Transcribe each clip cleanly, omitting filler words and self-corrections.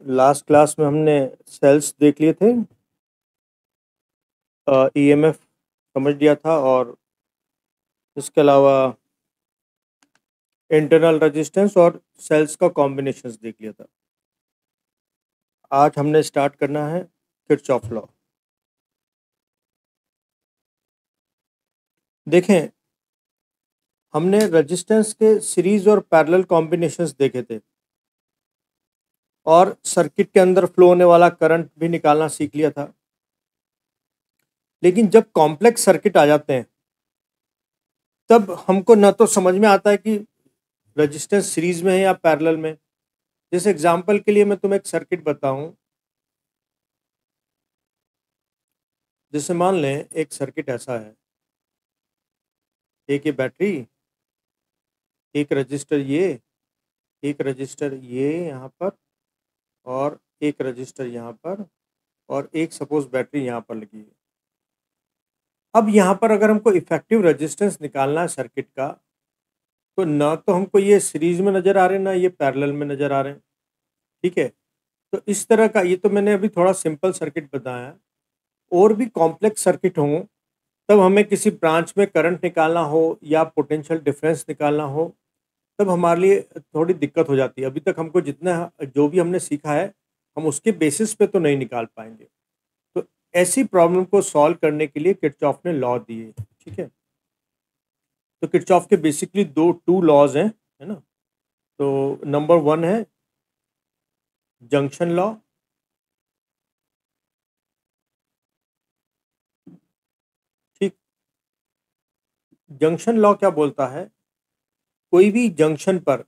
Last class में हमने sales देख लिए थे, ईएमएफ समझ लिया था और इसके अलावा इंटरनल रेजिस्टेंस और सेल्स का कॉम्बिनेशंस देख लिया था। आज हमने स्टार्ट करना है किरचॉफ लॉ। देखें, हमने रेजिस्टेंस के सीरीज और पैरेलल कॉम्बिनेशंस देखे थे और सर्किट के अंदर फ्लो होने वाला करंट भी निकालना सीख लिया था। लेकिन जब कॉम्प्लेक्स सर्किट आ जाते हैं तब हमको न तो समझ में आता है कि रेजिस्टेंस सीरीज में है या पैरेलल में। जैसे एग्जांपल के लिए मैं तुम्हें एक सर्किट बताऊं। जैसे मान लें एक सर्किट ऐसा है, एक ये बैटरी, एक रजिस्टर ये यहाँ पर और एक रजिस्टर यहाँ पर और एक सपोज बैटरी यहाँ पर लगी है। अब यहाँ पर अगर हमको इफेक्टिव रेजिस्टेंस निकालना है सर्किट का, तो ना तो हमको ये सीरीज में नज़र आ रहे हैं ना ये पैरेलल में नज़र आ रहे हैं। ठीक है, तो इस तरह का, ये तो मैंने अभी थोड़ा सिंपल सर्किट बताया है। और भी कॉम्प्लेक्स सर्किट हों तब हमें किसी ब्रांच में करंट निकालना हो या पोटेंशियल डिफरेंस निकालना हो तब हमारे लिए थोड़ी दिक्कत हो जाती है। अभी तक हमको जितना जो भी हमने सीखा है हम उसके बेसिस पे तो नहीं निकाल पाएंगे। तो ऐसी प्रॉब्लम को सॉल्व करने के लिए किरचॉफ ने लॉ दिए। ठीक है, तो किरचॉफ के बेसिकली टू लॉज हैं, है ना। तो नंबर 1 है जंक्शन लॉ। ठीक, जंक्शन लॉ क्या बोलता है, कोई भी जंक्शन पर,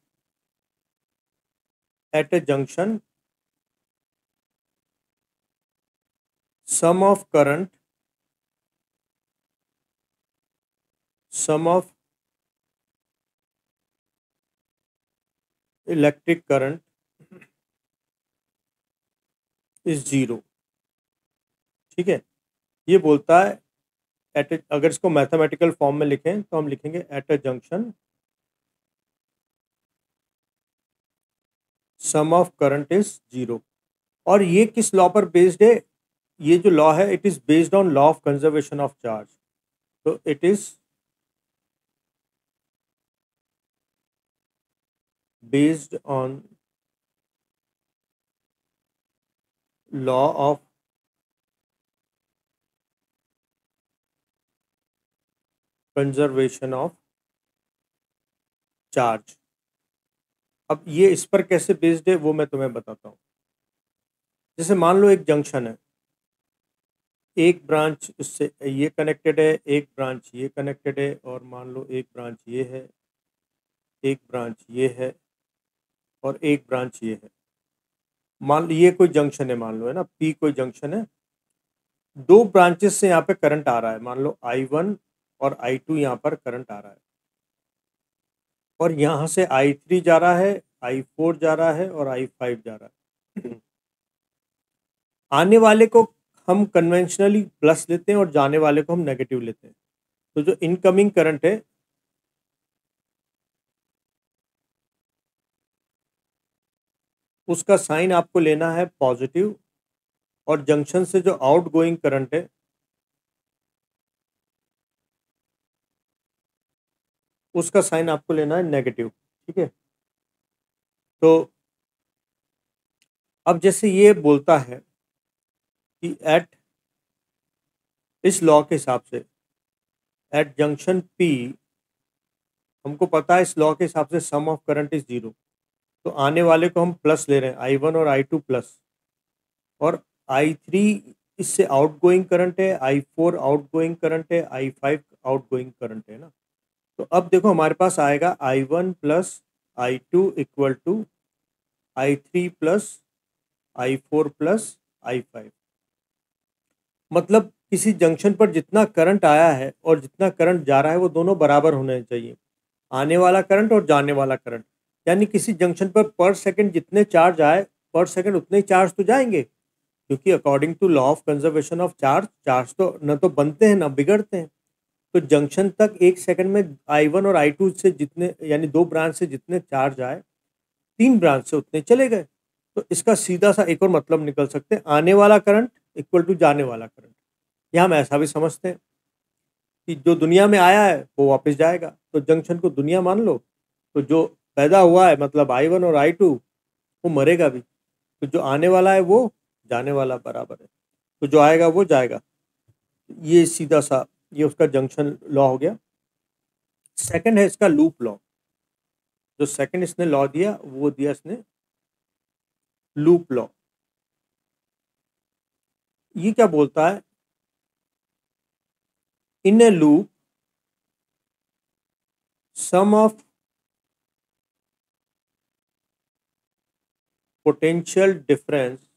at a junction sum of current, sum of electric current is zero. ठीक है, ये बोलता है अगर इसको मैथमेटिकल फॉर्म में लिखें तो हम लिखेंगे at a junction sum of current is zero. और ये किस लॉ पर बेस्ड है, ये जो लॉ है it is based on law of conservation of charge. तो it is based on law of conservation of charge. अब ये इस पर कैसे बेस्ड है वो मैं तुम्हें बताता हूँ। जैसे मान लो एक जंक्शन है, एक ब्रांच इससे ये कनेक्टेड है, एक ब्रांच ये कनेक्टेड है और मान लो एक ब्रांच ये है, एक ब्रांच ये है और एक ब्रांच ये है। मान लो ये कोई जंक्शन है, मान लो, है ना, पी कोई जंक्शन है। दो ब्रांचेस से यहाँ पे करंट आ रहा है, मान लो I1 और I2 यहाँ पर करंट आ रहा है और यहाँ से I3 जा रहा है, I4 जा रहा है और I5 जा रहा है। आने वाले को हम कन्वेंशनली प्लस लेते हैं और जाने वाले को हम नेगेटिव लेते हैं। तो जो इनकमिंग करंट है उसका साइन आपको लेना है पॉजिटिव और जंक्शन से जो आउटगोइंग करंट है उसका साइन आपको लेना है नेगेटिव। ठीक है, तो अब जैसे ये बोलता है कि एट, इस लॉ के हिसाब से एट जंक्शन पी, हमको पता है इस लॉ के हिसाब से सम ऑफ करंट इज जीरो। तो आने वाले को हम प्लस ले रहे हैं, I1 और I2 प्लस, और I3 इससे आउटगोइंग करंट है, I4 आउटगोइंग करंट है, I5 आउटगोइंग करंट है ना। तो अब देखो हमारे पास आएगा I1 plus I2 equal to I3 plus I4 plus I5। मतलब किसी जंक्शन पर जितना करंट आया है और जितना करंट जा रहा है वो दोनों बराबर होने चाहिए, आने वाला करंट और जाने वाला करंट। यानी किसी जंक्शन पर सेकंड जितने चार्ज आए पर सेकंड उतने ही चार्ज तो जाएंगे, क्योंकि according to law of conservation of charge, charge तो न तो बनते हैं ना बिगड़ते हैं। तो जंक्शन तक एक सेकंड में I1 और I2 से जितने, यानी दो ब्रांच से जितने चार्ज आए, तीन ब्रांच से उतने चले गए। तो इसका सीधा सा एक और मतलब निकल सकते हैं, आने वाला करंट इक्वल टू जाने वाला करंट। या हम ऐसा भी समझते हैं कि जो दुनिया में आया है वो वापस जाएगा, तो जंक्शन को दुनिया मान लो, तो जो पैदा हुआ है मतलब I1 और I2 वो मरेगा भी, तो जो आने वाला है वो जाने वाला बराबर है, तो जो आएगा वो जाएगा। ये सीधा सा ये उसका जंक्शन लॉ हो गया। सेकंड है इसका लूप लॉ। जो सेकंड इसने लॉ दिया वो दिया इसने लूप लॉ। ये क्या बोलता है, in a loop sum of potential difference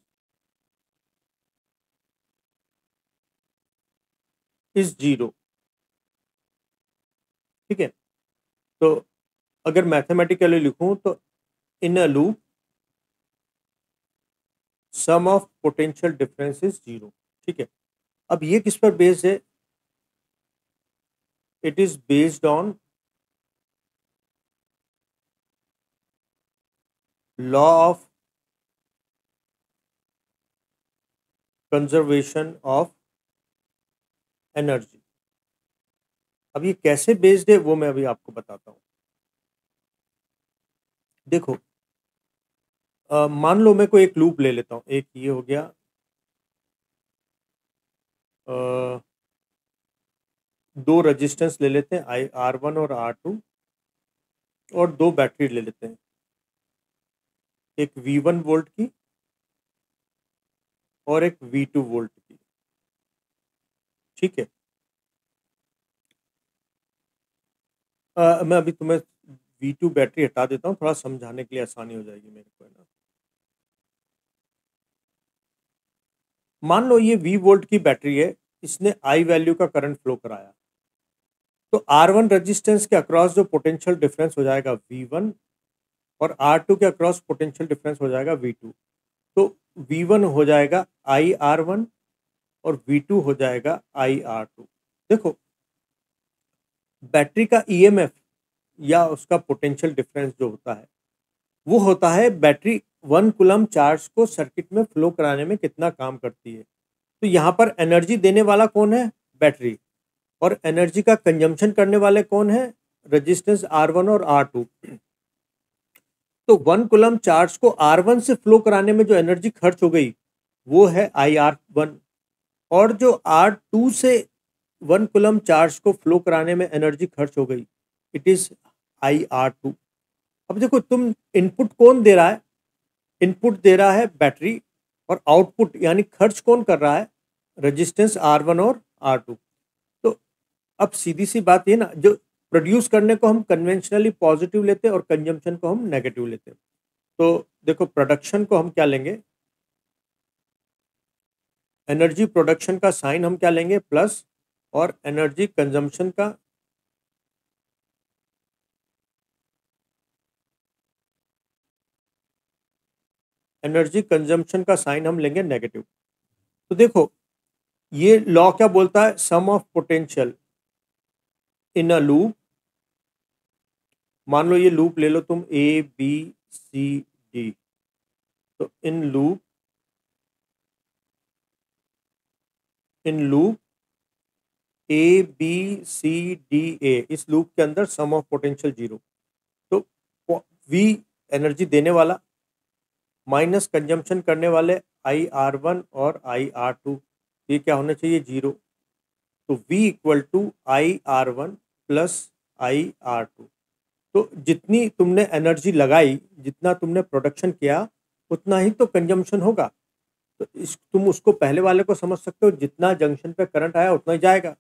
is zero. ठीक है, तो अगर मैथमेटिकली लिखूं तो in a loop sum of potential difference is zero. ठीक है, अब ये किस पर बेस्ड है, it is based on law of conservation of energy. अब ये कैसे बेस्ड है वो मैं अभी आपको बताता हूँ। देखो, मान लो मैं कोई एक लूप ले लेता हूँ, एक ये हो गया, दो रेजिस्टेंस ले लेते हैं R1 और R2, और दो बैटरी ले लेते हैं, एक V1 वोल्ट की और एक V2 वोल्ट की। ठीक है, मैं अभी तुम्हें V2 बैटरी हटा देता हूँ, थोड़ा समझाने के लिए आसानी हो जाएगी मेरे को, है ना। मान लो ये V वोल्ट की बैटरी है, इसने I वैल्यू का करंट फ्लो कराया, तो R1 रेजिस्टेंस के अक्रॉस जो पोटेंशियल डिफरेंस हो जाएगा V1, और R2 के अक्रॉस पोटेंशियल डिफरेंस हो जाएगा V2। तो V1 हो जाएगा IR1 और V2 हो जाएगा IR2। देखो, बैटरी का EMF या उसका पोटेंशियल डिफरेंस जो होता है वो होता है बैटरी 1 कूलम चार्ज को सर्किट में फ्लो कराने में कितना काम करती है। तो यहाँ पर एनर्जी देने वाला कौन है, बैटरी, और एनर्जी का कंजम्पशन करने वाले कौन है, रेजिस्टेंस R1 और R2। तो 1 कूलम चार्ज को R1 से फ्लो कराने में जो एनर्जी खर्च हो गई वो है IR1, और जो R2 से 1 कूलम चार्ज को फ्लो कराने में एनर्जी खर्च हो गई, इट इज IR2। अब देखो, तुम इनपुट कौन दे रहा है, इनपुट दे रहा है बैटरी, और आउटपुट यानी खर्च कौन कर रहा है, रेजिस्टेंस R1 और R2। तो अब सीधी सी बात ये ना, जो प्रोड्यूस करने को हम कन्वेंशनली पॉजिटिव लेते हैं और कंजम्पशन को हम नेगेटिव लेते हैं। तो देखो, प्रोडक्शन को हम क्या लेंगे, एनर्जी प्रोडक्शन का साइन हम क्या लेंगे, प्लस, और एनर्जी कंजम्पशन का साइन हम लेंगे नेगेटिव। तो देखो, ये लॉ क्या बोलता है, sum of potential in a loop, मान लो ये लूप ले लो तुम ABCD, तो इन लूप ABCDA, इस लूप के अंदर सम ऑफ पोटेंशियल जीरो। तो V एनर्जी देने वाला माइनस कंजम्पशन करने वाले IR1 और IR2, ये क्या होना चाहिए, जीरो। तो V equal to IR1 plus IR2। तो जितनी तुमने एनर्जी लगाई, जितना तुमने प्रोडक्शन किया, उतना ही तो कंजम्पशन होगा। तो तुम उसको पहले वाले को समझ सकते हो, जितना जंक्शन पे करंट आया उतना ही जाएगा।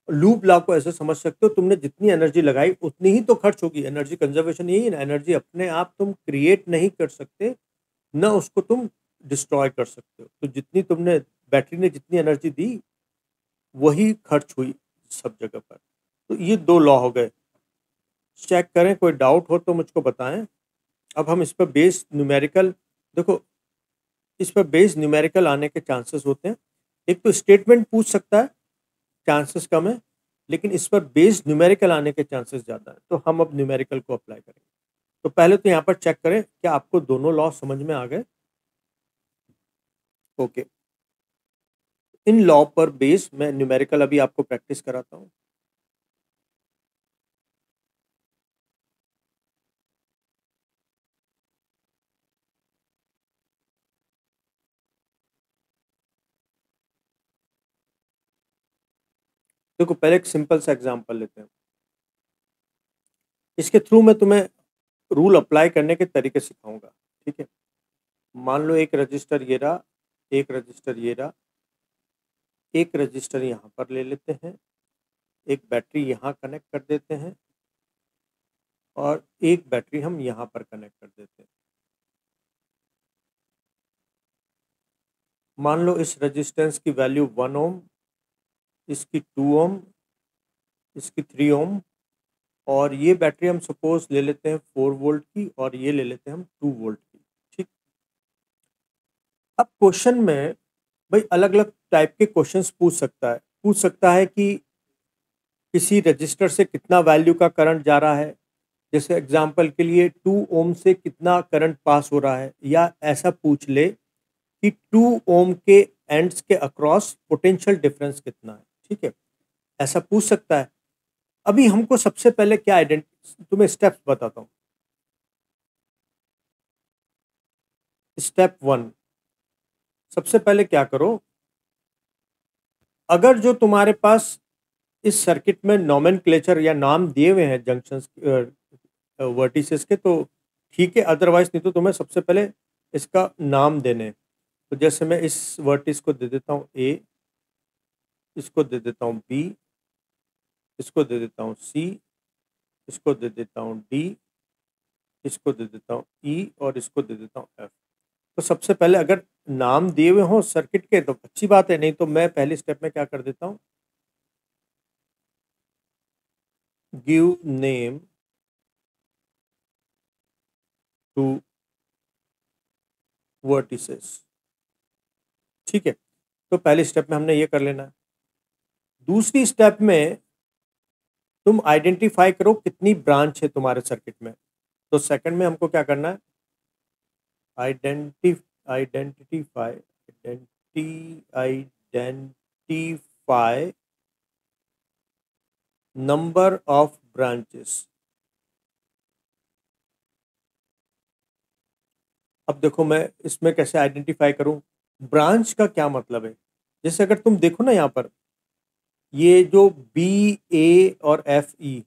लूप लॉ को ऐसे समझ सकते हो, तुमने जितनी एनर्जी लगाई उतनी ही तो खर्च होगी। एनर्जी कंजर्वेशन यही है ना, एनर्जी अपने आप तुम क्रिएट नहीं कर सकते, ना उसको तुम डिस्ट्रॉय कर सकते हो। तो जितनी तुमने, बैटरी ने जितनी एनर्जी दी वही खर्च हुई सब जगह पर। तो ये दो लॉ हो गए। चेक करें, कोई डाउट हो तो मुझको बताएं। अब हम इस पर बेस्ड न्यूमेरिकल, देखो इस पर बेस्ड न्यूमेरिकल आने के चांसेस होते हैं। एक तो स्टेटमेंट पूछ सकता है, चांसेस कम है, लेकिन इस पर बेस्ड न्यूमेरिकल आने के चांसेस ज़्यादा है। तो हम अब न्यूमेरिकल को अप्लाई करेंगे। तो पहले तो यहाँ पर चेक करें क्या आपको दोनों लॉ समझ में आ गए। ओके, इन लॉ पर बेस मैं न्यूमेरिकल अभी आपको प्रैक्टिस कराता हूँ। देखो, पहले एक सिंपल सा एग्जांपल लेते हैं। इसके थ्रू मैं तुम्हें रूल अप्लाई करने के तरीके सिखाऊंगा, ठीक है। मान लो एक रजिस्टर ये रहा, एक रजिस्टर ये रहा, एक रजिस्टर यहाँ पर ले लेते हैं, एक बैटरी यहाँ कनेक्ट कर देते हैं और एक बैटरी हम यहाँ पर कनेक्ट कर देते हैं। मान लो इस रेजिस्टेंस की वैल्यू 1 ओम, इसकी 2 ओम, इसकी 3 ओम, और ये बैटरी हम सपोज ले लेते हैं 4 वोल्ट की और ये ले लेते हैं हम 2 वोल्ट की, ठीक। अब क्वेश्चन में भाई अलग अलग टाइप के क्वेश्चंस पूछ सकता है कि किसी रजिस्टर से कितना वैल्यू का करंट जा रहा है, जैसे एग्जांपल के लिए 2 ओम से कितना करंट पास हो रहा है, या ऐसा पूछ ले कि 2 ओम के एंड्स के अक्रॉस पोटेंशियल डिफरेंस कितना है, ठीक है। ऐसा पूछ सकता है। अभी हमको सबसे पहले क्या तुम्हें स्टेप्स बताता हूँ। स्टेप 1, सबसे पहले क्या करो, अगर जो तुम्हारे पास इस सर्किट में नॉमेनक्लेचर या नाम दिए हुए हैं जंक्शंस वर्टिसेस के तो ठीक है, अदरवाइज नहीं तो तुम्हें सबसे पहले इसका नाम देने हैं। तो जैसे मैं इस वर्टिस को दे देता हूँ ए, इसको दे देता हूँ बी, इसको दे देता हूँ सी, इसको दे देता हूँ डी, इसको दे देता हूँ ई और इसको दे देता हूँ एफ। तो सबसे पहले अगर नाम दिए हुए हों सर्किट के तो अच्छी बात है, नहीं तो मैं पहले स्टेप में क्या कर देता हूँ, गिव नेम टू वर्टिसेस, ठीक है। तो पहले स्टेप में हमने ये कर लेना है। दूसरी स्टेप में तुम आइडेंटिफाई करो कितनी ब्रांच है तुम्हारे सर्किट में। तो सेकंड में हमको क्या करना है, आइडेंटिफाई नंबर ऑफ ब्रांचेस। अब देखो मैं इसमें कैसे आइडेंटिफाई करूं, ब्रांच का क्या मतलब है। जैसे अगर तुम देखो ना यहाँ पर ये जो बी ए और एफ ई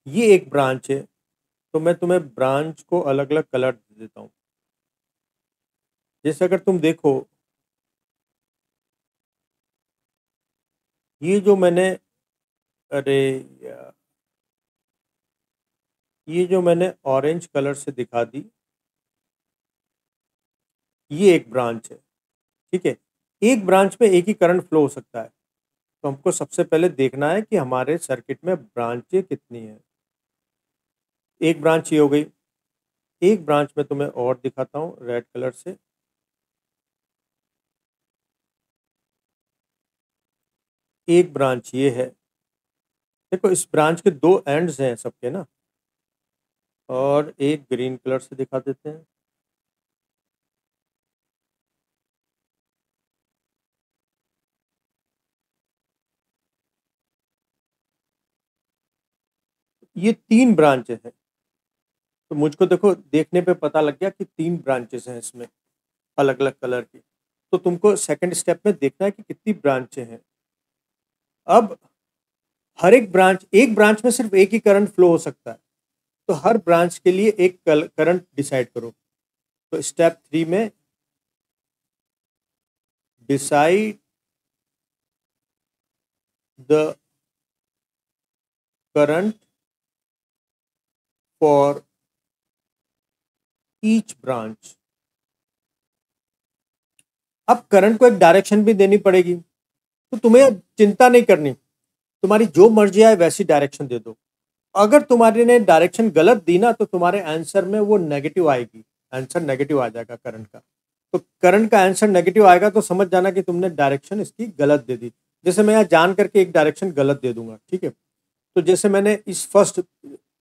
ये एक ब्रांच है, तो मैं तुम्हें ब्रांच को अलग अलग कलर दे देता हूँ। जैसे अगर तुम देखो ये जो मैंने अरे यार, ये जो मैंने ऑरेंज कलर से दिखा दी ये एक ब्रांच है, ठीक है। एक ब्रांच में एक ही करंट फ्लो हो सकता है, तो हमको सबसे पहले देखना है कि हमारे सर्किट में ब्रांचें कितनी हैं। एक ब्रांच ये हो गई। एक ब्रांच में तुम्हें और दिखाता हूँ रेड कलर से, एक ब्रांच ये है। देखो इस ब्रांच के दो एंड्स हैं सबके ना, और एक ग्रीन कलर से दिखा देते हैं। ये 3 ब्रांचें हैं। तो मुझको देखो देखने पे पता लग गया कि 3 ब्रांचेस हैं इसमें अलग अलग कलर की। तो तुमको सेकंड स्टेप में देखना है कि कितनी ब्रांचें हैं। अब हर एक ब्रांच में सिर्फ एक ही करंट फ्लो हो सकता है, तो हर ब्रांच के लिए एक करंट डिसाइड करो। तो स्टेप 3 में decide the current for each branch. अब करंट को एक डायरेक्शन भी देनी पड़ेगी, तो तुम्हें चिंता नहीं करनी, तुम्हारी जो मर्जी आए वैसी डायरेक्शन दे दो। अगर तुम्हारे ने डायरेक्शन गलत दी ना तो तुम्हारे आंसर में वो नेगेटिव आएगी, आंसर नेगेटिव आ जाएगा करंट का। तो करंट का आंसर नेगेटिव आएगा तो समझ जाना कि तुमने डायरेक्शन इसकी गलत दे दी। जैसे मैं यहाँ जान करके एक डायरेक्शन गलत दे दूंगा, ठीक है। तो जैसे मैंने इस फर्स्ट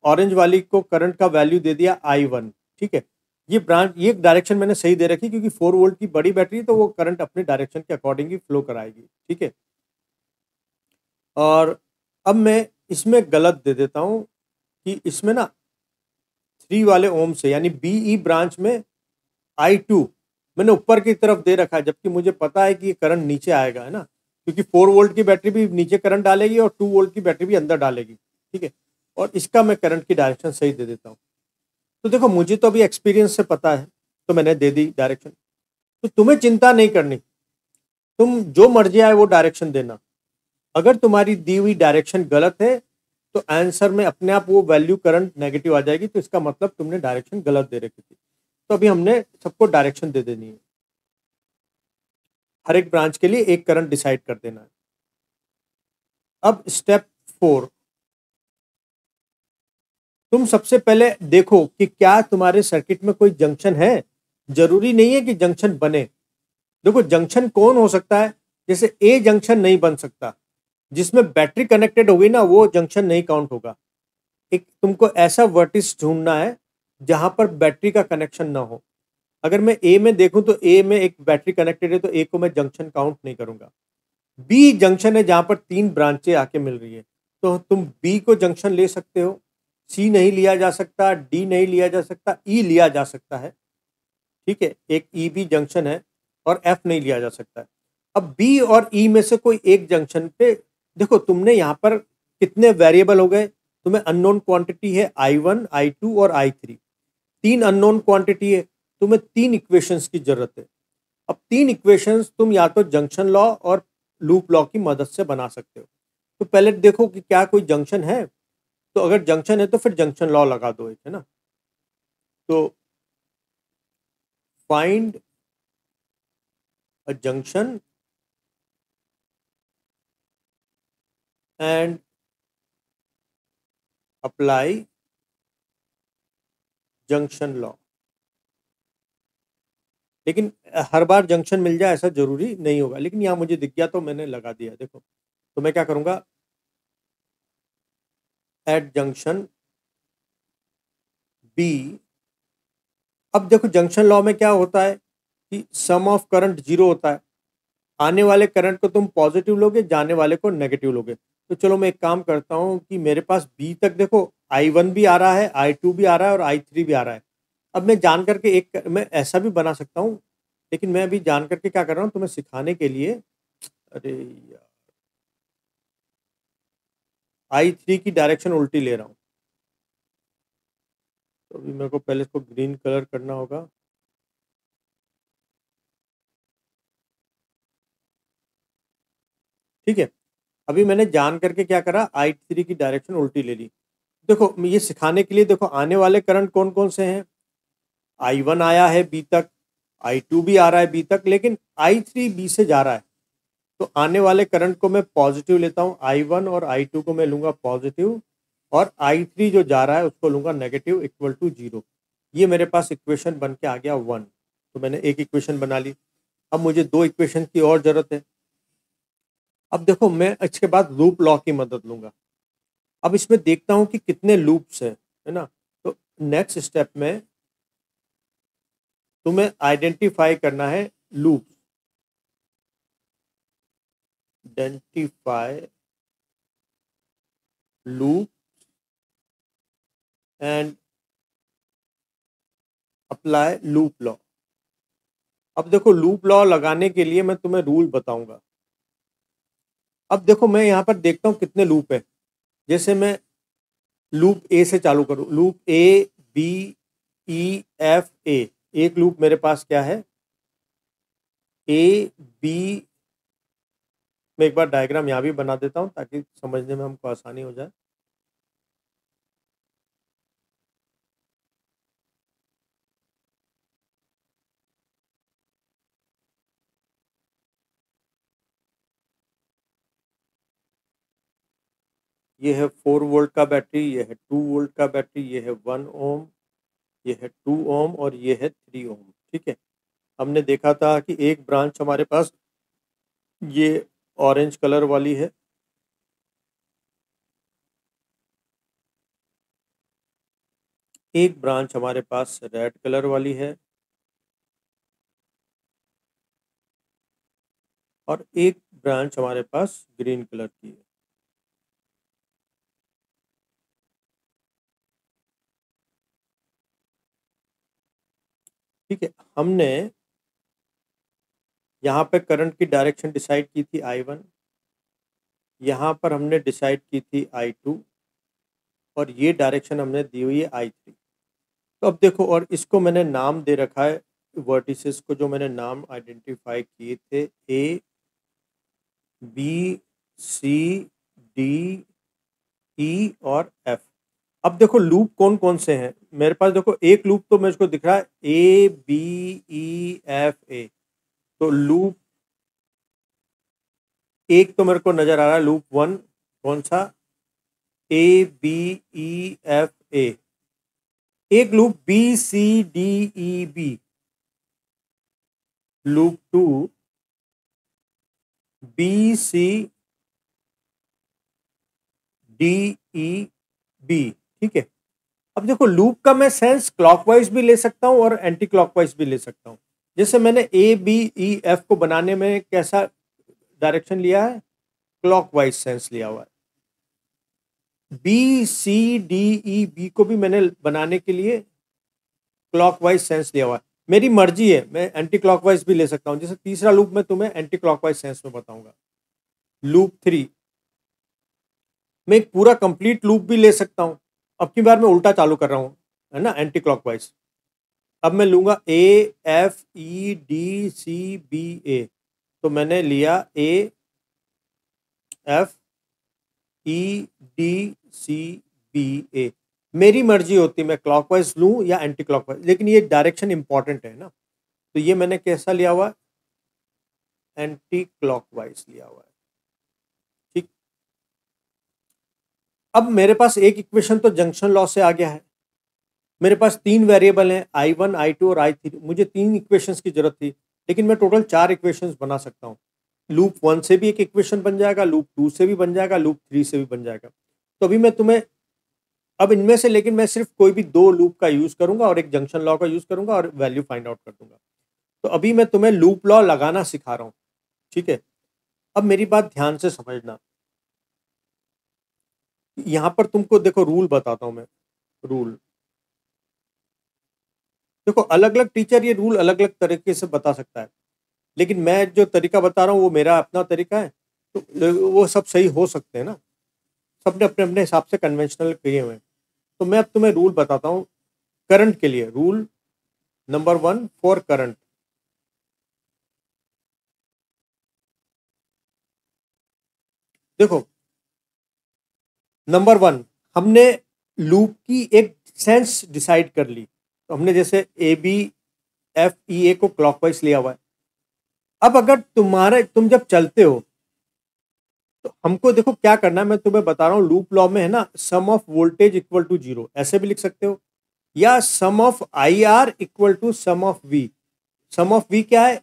ऑरेंज वाली को करंट का वैल्यू दे दिया I1, ठीक है। ये डायरेक्शन मैंने सही दे रखी क्योंकि 4 वोल्ट की बड़ी बैटरी है तो वो करंट अपने डायरेक्शन के अकॉर्डिंग ही फ्लो कराएगी, ठीक है। और अब मैं इसमें गलत दे देता हूँ कि इसमें ना 3 वाले ओम से यानी बीई ब्रांच में I2 मैंने ऊपर की तरफ दे रखा है, जबकि मुझे पता है कि ये करंट नीचे आएगा, है ना, क्योंकि 4 वोल्ट की बैटरी भी नीचे करंट डालेगी और 2 वोल्ट की बैटरी भी अंदर डालेगी, ठीक है। और इसका मैं करंट की डायरेक्शन सही दे देता हूँ। तो देखो मुझे तो अभी एक्सपीरियंस से पता है, तो मैंने दे दी डायरेक्शन। तो तुम्हें चिंता नहीं करनी, तुम जो मर्जी आए वो डायरेक्शन देना। अगर तुम्हारी दी हुई डायरेक्शन गलत है तो आंसर में अपने आप वो वैल्यू करंट नेगेटिव आ जाएगी, तो इसका मतलब तुमने डायरेक्शन गलत दे रखी थी। तो अभी हमने सबको डायरेक्शन दे देनी है, हर एक ब्रांच के लिए एक करंट डिसाइड कर देना है। अब स्टेप 4, तुम सबसे पहले देखो कि क्या तुम्हारे सर्किट में कोई जंक्शन है। जरूरी नहीं है कि जंक्शन बने। देखो जंक्शन कौन हो सकता है, जैसे ए जंक्शन नहीं बन सकता, जिसमें बैटरी कनेक्टेड होगी ना वो जंक्शन नहीं काउंट होगा। एक तुमको ऐसा वर्टिस ढूंढना है जहां पर बैटरी का कनेक्शन ना हो। अगर मैं ए में देखूं तो ए में एक बैटरी कनेक्टेड है, तो ए को मैं जंक्शन काउंट नहीं करूंगा। बी जंक्शन है जहां पर 3 ब्रांचें आके मिल रही है, तो तुम बी को जंक्शन ले सकते हो। सी नहीं लिया जा सकता, डी नहीं लिया जा सकता, ई लिया जा सकता है, ठीक है, एक ई भी जंक्शन है, और एफ नहीं लिया जा सकता है। अब बी और ई में से कोई एक जंक्शन पे देखो, तुमने यहाँ पर कितने वेरिएबल हो गए, तुम्हें अननोन क्वांटिटी है I1 I2 और I3, 3 अननोन क्वांटिटी है, तुम्हें 3 इक्वेशंस की जरूरत है। अब 3 इक्वेशंस तुम या तो जंक्शन लॉ और लूप लॉ की मदद से बना सकते हो। तो पहले देखो कि क्या कोई जंक्शन है, तो अगर जंक्शन है तो फिर जंक्शन लॉ लगा दो एक, है ना। तो find a junction and apply junction law. लेकिन हर बार जंक्शन मिल जाए ऐसा जरूरी नहीं होगा, लेकिन यहाँ मुझे दिख गया तो मैंने लगा दिया। देखो तो मैं क्या करूंगा, एट जंक्शन बी। अब देखो जंक्शन लॉ में क्या होता है कि सम ऑफ करंट जीरो होता है। आने वाले करंट को तुम पॉजिटिव लोगे, जाने वाले को नेगेटिव लोगे। तो चलो मैं एक काम करता हूँ कि मेरे पास बी तक देखो I1 भी आ रहा है, I2 भी आ रहा है और I3 भी आ रहा है। अब मैं जान करके एक मैं ऐसा भी बना सकता हूँ, लेकिन मैं अभी जान करके क्या कर रहा हूँ तुम्हें सिखाने के लिए। अरे यार, I3 की डायरेक्शन उल्टी ले रहा हूँ, तो अभी मेरे को पहले इसको ग्रीन कलर करना होगा। ठीक है, अभी मैंने जान करके क्या करा, I3 की डायरेक्शन उल्टी ले ली। देखो ये सिखाने के लिए, देखो आने वाले करंट कौन कौन से हैं, I1 आया है बी तक, I2 भी आ रहा है बी तक, लेकिन I3 बी से जा रहा है। तो आने वाले करंट को मैं पॉजिटिव लेता हूँ, I1 और I2 को मैं लूंगा पॉजिटिव, और I3 जो जा रहा है उसको लूंगा नेगेटिव, इक्वल टू 0। ये मेरे पास इक्वेशन बन के आ गया 1। तो मैंने एक इक्वेशन बना ली। अब मुझे 2 इक्वेशन की और जरूरत है। अब देखो मैं इसके बाद लूप लॉ की मदद लूंगा। अब इसमें देखता हूँ कि कितने लूप्स हैं, है ना। तो नेक्स्ट स्टेप में तुम्हें आइडेंटिफाई करना है loop, identify loop and apply loop law. अब देखो लूप लॉ लगाने के लिए मैं तुम्हें रूल बताऊंगा। अब देखो मैं यहाँ पर देखता हूँ कितने लूप है। जैसे मैं लूप ए से चालू करूँ, loop A B E F A, एक लूप मेरे पास क्या है, ए बी। मैं एक बार डायग्राम यहाँ भी बना देता हूँ ताकि समझने में हमको आसानी हो जाए। ये है 4 वोल्ट का बैटरी, ये है 2 वोल्ट का बैटरी, ये है 1 ओम, ये है 2 ओम और ये है 3 ओम। ठीक है, हमने देखा था कि एक ब्रांच हमारे पास ये ऑरेंज कलर वाली है, एक ब्रांच हमारे पास रेड कलर वाली है और एक ब्रांच हमारे पास ग्रीन कलर की है। ठीक है, हमने यहाँ पे करंट की डायरेक्शन डिसाइड की थी I1, यहाँ पर हमने डिसाइड की थी I2 और ये डायरेक्शन हमने दी हुई है I3। तो अब देखो, और इसको मैंने नाम दे रखा है, वर्टिसेस को जो मैंने नाम आइडेंटिफाई किए थे A, B, C, D, E और F। अब देखो लूप कौन कौन से हैं मेरे पास। देखो एक लूप तो मेरे को दिख रहा है ABEFA। तो लूप एक तो मेरे को नजर आ रहा है, लूप 1 कौन सा, ABEFA। एक लूप BCDEB, लूप 2 BCDEB। ठीक है, अब देखो लूप का मैं सेंस क्लॉकवाइज भी ले सकता हूं और एंटी क्लॉकवाइज भी ले सकता हूं। जैसे मैंने ABEF को बनाने में कैसा डायरेक्शन लिया है, क्लॉकवाइज सेंस लिया हुआ है। BCDEB को भी मैंने बनाने के लिए क्लॉकवाइज सेंस लिया हुआ है। मेरी मर्जी है, मैं एंटी क्लॉकवाइज भी ले सकता हूं। जैसे तीसरा लूप मैं तुम्हें एंटी क्लॉकवाइज सेंस में बताऊंगा। लूप 3 मैं एक पूरा कंप्लीट लूप भी ले सकता हूं। अब की बार मैं उल्टा चालू कर रहा हूं, है ना, एंटी क्लॉकवाइज। अब मैं लूंगा AFEDCBA। तो मैंने लिया AFEDCBA। मेरी मर्जी होती मैं क्लॉकवाइज लूं या एंटी क्लॉकवाइज, लेकिन ये डायरेक्शन इंपॉर्टेंट है ना। तो ये मैंने कैसा लिया हुआ है, एंटी क्लॉकवाइज लिया हुआ है। ठीक, अब मेरे पास एक इक्वेशन तो जंक्शन लॉ से आ गया है। मेरे पास तीन वेरिएबल हैं, I1, I2 और I3। मुझे तीन इक्वेशंस की जरूरत थी, लेकिन मैं टोटल चार इक्वेशंस बना सकता हूँ। लूप 1 से भी एक इक्वेशन बन जाएगा, लूप 2 से भी बन जाएगा, लूप 3 से भी बन जाएगा। तो अभी मैं तुम्हें, अब इनमें से लेकिन मैं सिर्फ कोई भी दो लूप का यूज करूंगा और एक जंक्शन लॉ का यूज करूंगा और वैल्यू फाइंड आउट कर दूंगा। तो अभी मैं तुम्हें लूप लॉ लगाना सिखा रहा हूँ। ठीक है, अब मेरी बात ध्यान से समझना। यहाँ पर तुमको देखो रूल बताता हूँ मैं। रूल देखो, अलग अलग टीचर ये रूल अलग अलग तरीके से बता सकता है, लेकिन मैं जो तरीका बता रहा हूँ वो मेरा अपना तरीका है। तो वो सब सही हो सकते हैं ना, सबने अपने अपने हिसाब से कन्वेंशनल किए हुए हैं। तो मैं अब तुम्हें रूल बताता हूँ करंट के लिए। Rule number 1 for current. देखो, नंबर 1, हमने लूप की एक सेंस डिसाइड कर ली। तो हमने जैसे ABFEA को क्लॉकवाइज लिया हुआ है। अब अगर तुम जब चलते हो तो हमको देखो क्या करना है, मैं तुम्हें बता रहा हूँ। लूप लॉ में है ना, sum of voltage equal to zero, ऐसे भी लिख सकते हो, या sum of IR equal to sum of V। Sum of V क्या है,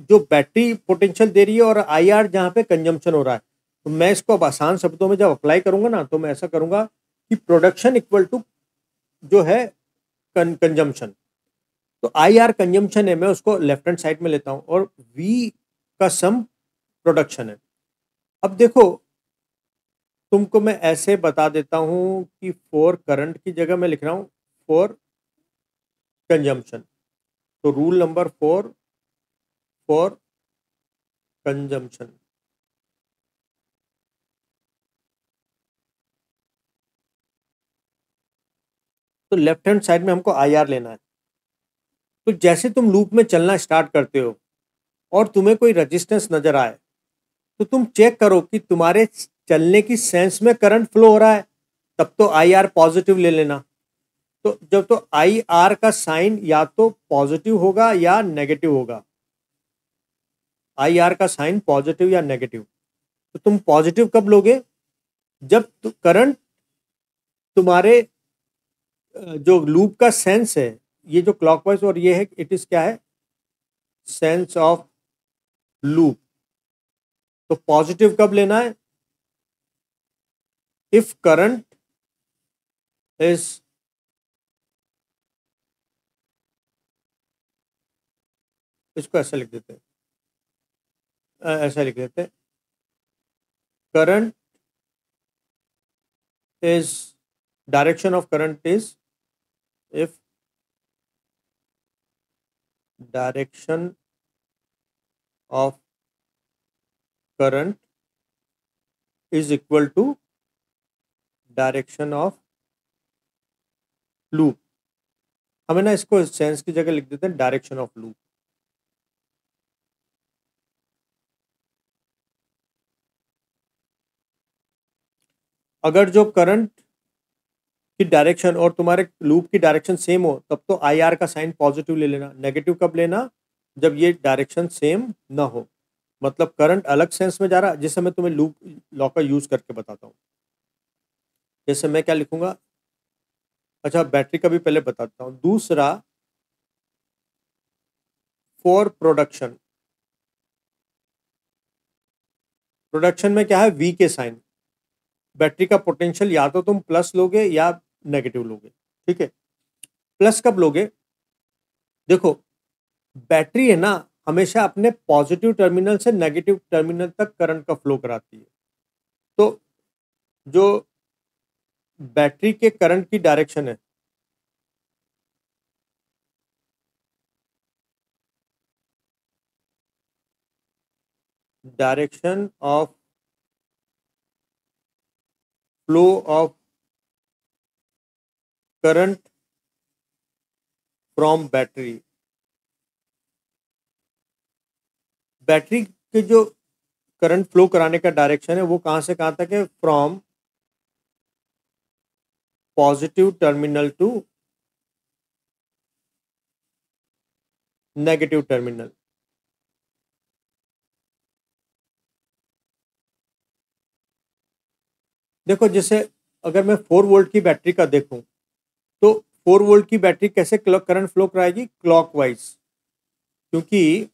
जो बैटरी पोटेंशियल दे रही है, और IR जहां पे कंजम्पशन हो रहा है। तो मैं इसको अब आसान शब्दों में जब अप्लाई करूंगा ना, तो मैं ऐसा करूंगा कि प्रोडक्शन इक्वल टू जो है कंजम्पशन। तो IR कंजम्पशन है, मैं उसको लेफ्ट हैंड साइड में लेता हूं, और V का सम प्रोडक्शन है। अब देखो, तुमको मैं ऐसे बता देता हूं कि फॉर करंट की जगह मैं लिख रहा हूं फॉर कंजम्पशन। तो रूल नंबर 4 फॉर कंजम्पशन। तो लेफ्ट हैंड साइड में हमको IR लेना है। तो जैसे तुम लूप में चलना स्टार्ट करते हो और तुम्हें कोई रेजिस्टेंस नजर आए, तो तुम चेक करो कि तुम्हारे चलने की सेंस में करंट फ्लो हो रहा है, तब तो IR पॉजिटिव ले लेना। तो जब तो IR का साइन या तो पॉजिटिव होगा या नेगेटिव होगा। IR का साइन पॉजिटिव या नेगेटिव। तो तुम पॉजिटिव कब लोगे, जब करंट तुम्हारे जो लूप का सेंस है, ये जो क्लॉकवाइज और ये है, इट इज क्या है, सेंस ऑफ लूप। तो पॉजिटिव कब लेना है, इफ करंट इज इसको ऐसा लिख देते हैं, ऐसा लिख देते हैं, current is, direction of current is, if direction of current is equal to direction of loop. हमें ना इसको सेंस की जगह लिख देते हैं डायरेक्शन ऑफ लूप। अगर जो करंट की डायरेक्शन और तुम्हारे लूप की डायरेक्शन सेम हो तब तो आई आर का साइन पॉजिटिव ले लेना। नेगेटिव कब लेना? जब ये डायरेक्शन सेम ना हो, मतलब करंट अलग सेंस में जा रहा है, जिसे मैं तुम्हें लूप लॉ का यूज करके बताता हूँ। जैसे मैं क्या लिखूंगा, अच्छा बैटरी का भी पहले बताता हूँ। दूसरा, फॉर प्रोडक्शन, प्रोडक्शन में क्या है, वी के साइन। बैटरी का पोटेंशियल या तो तुम प्लस लोगे या नेगेटिव लोगे, ठीक है। प्लस कब लोगे? देखो, बैटरी है ना, हमेशा अपने पॉजिटिव टर्मिनल से नेगेटिव टर्मिनल तक करंट का फ्लो कराती है। तो जो बैटरी के करंट की डायरेक्शन है, direction of flow of current from battery, battery के जो करंट फ्लो कराने का डायरेक्शन है वो कहां से कहां तक है? From positive terminal to negative terminal. देखो, जैसे अगर मैं 4 वोल्ट की बैटरी का देखूं तो 4 वोल्ट की बैटरी कैसे करंट फ्लो कराएगी? क्लॉकवाइज, क्योंकि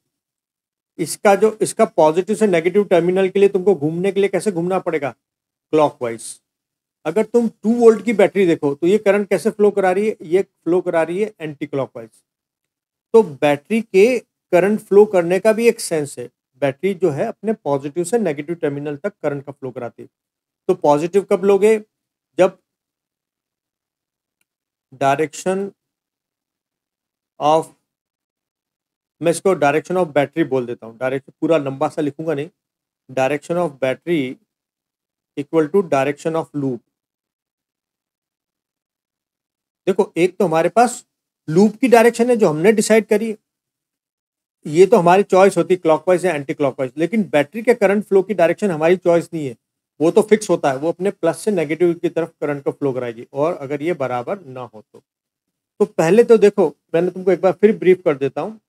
इसका पॉजिटिव से नेगेटिव टर्मिनल के लिए तुमको घूमने के लिए कैसे घूमना पड़ेगा? क्लॉकवाइज। अगर तुम 2 वोल्ट की बैटरी देखो तो ये करंट कैसे फ्लो करा रही है? ये फ्लो करा रही है एंटी क्लॉकवाइज। तो बैटरी के करंट फ्लो करने का भी एक सेंस है। बैटरी जो है अपने पॉजिटिव से नेगेटिव टर्मिनल तक करंट का फ्लो कराती है। तो पॉजिटिव कब लोगे? जब डायरेक्शन ऑफ, मैं इसको डायरेक्शन ऑफ बैटरी बोल देता हूँ, डायरेक्शन पूरा लंबा सा लिखूंगा नहीं, direction of battery equal to direction of loop. देखो, एक तो हमारे पास लूप की डायरेक्शन है जो हमने डिसाइड करी, ये तो हमारी चॉइस होती है क्लॉकवाइज या एंटी क्लॉकवाइज। लेकिन बैटरी के करंट फ्लो की डायरेक्शन हमारी चॉइस नहीं है, वो तो फिक्स होता है, वो अपने प्लस से नेगेटिव की तरफ करंट को फ्लो कराएगी, और अगर ये बराबर ना हो तो पहले तो देखो, मैंने तुमको एक बार फिर ब्रीफ कर देता हूँ।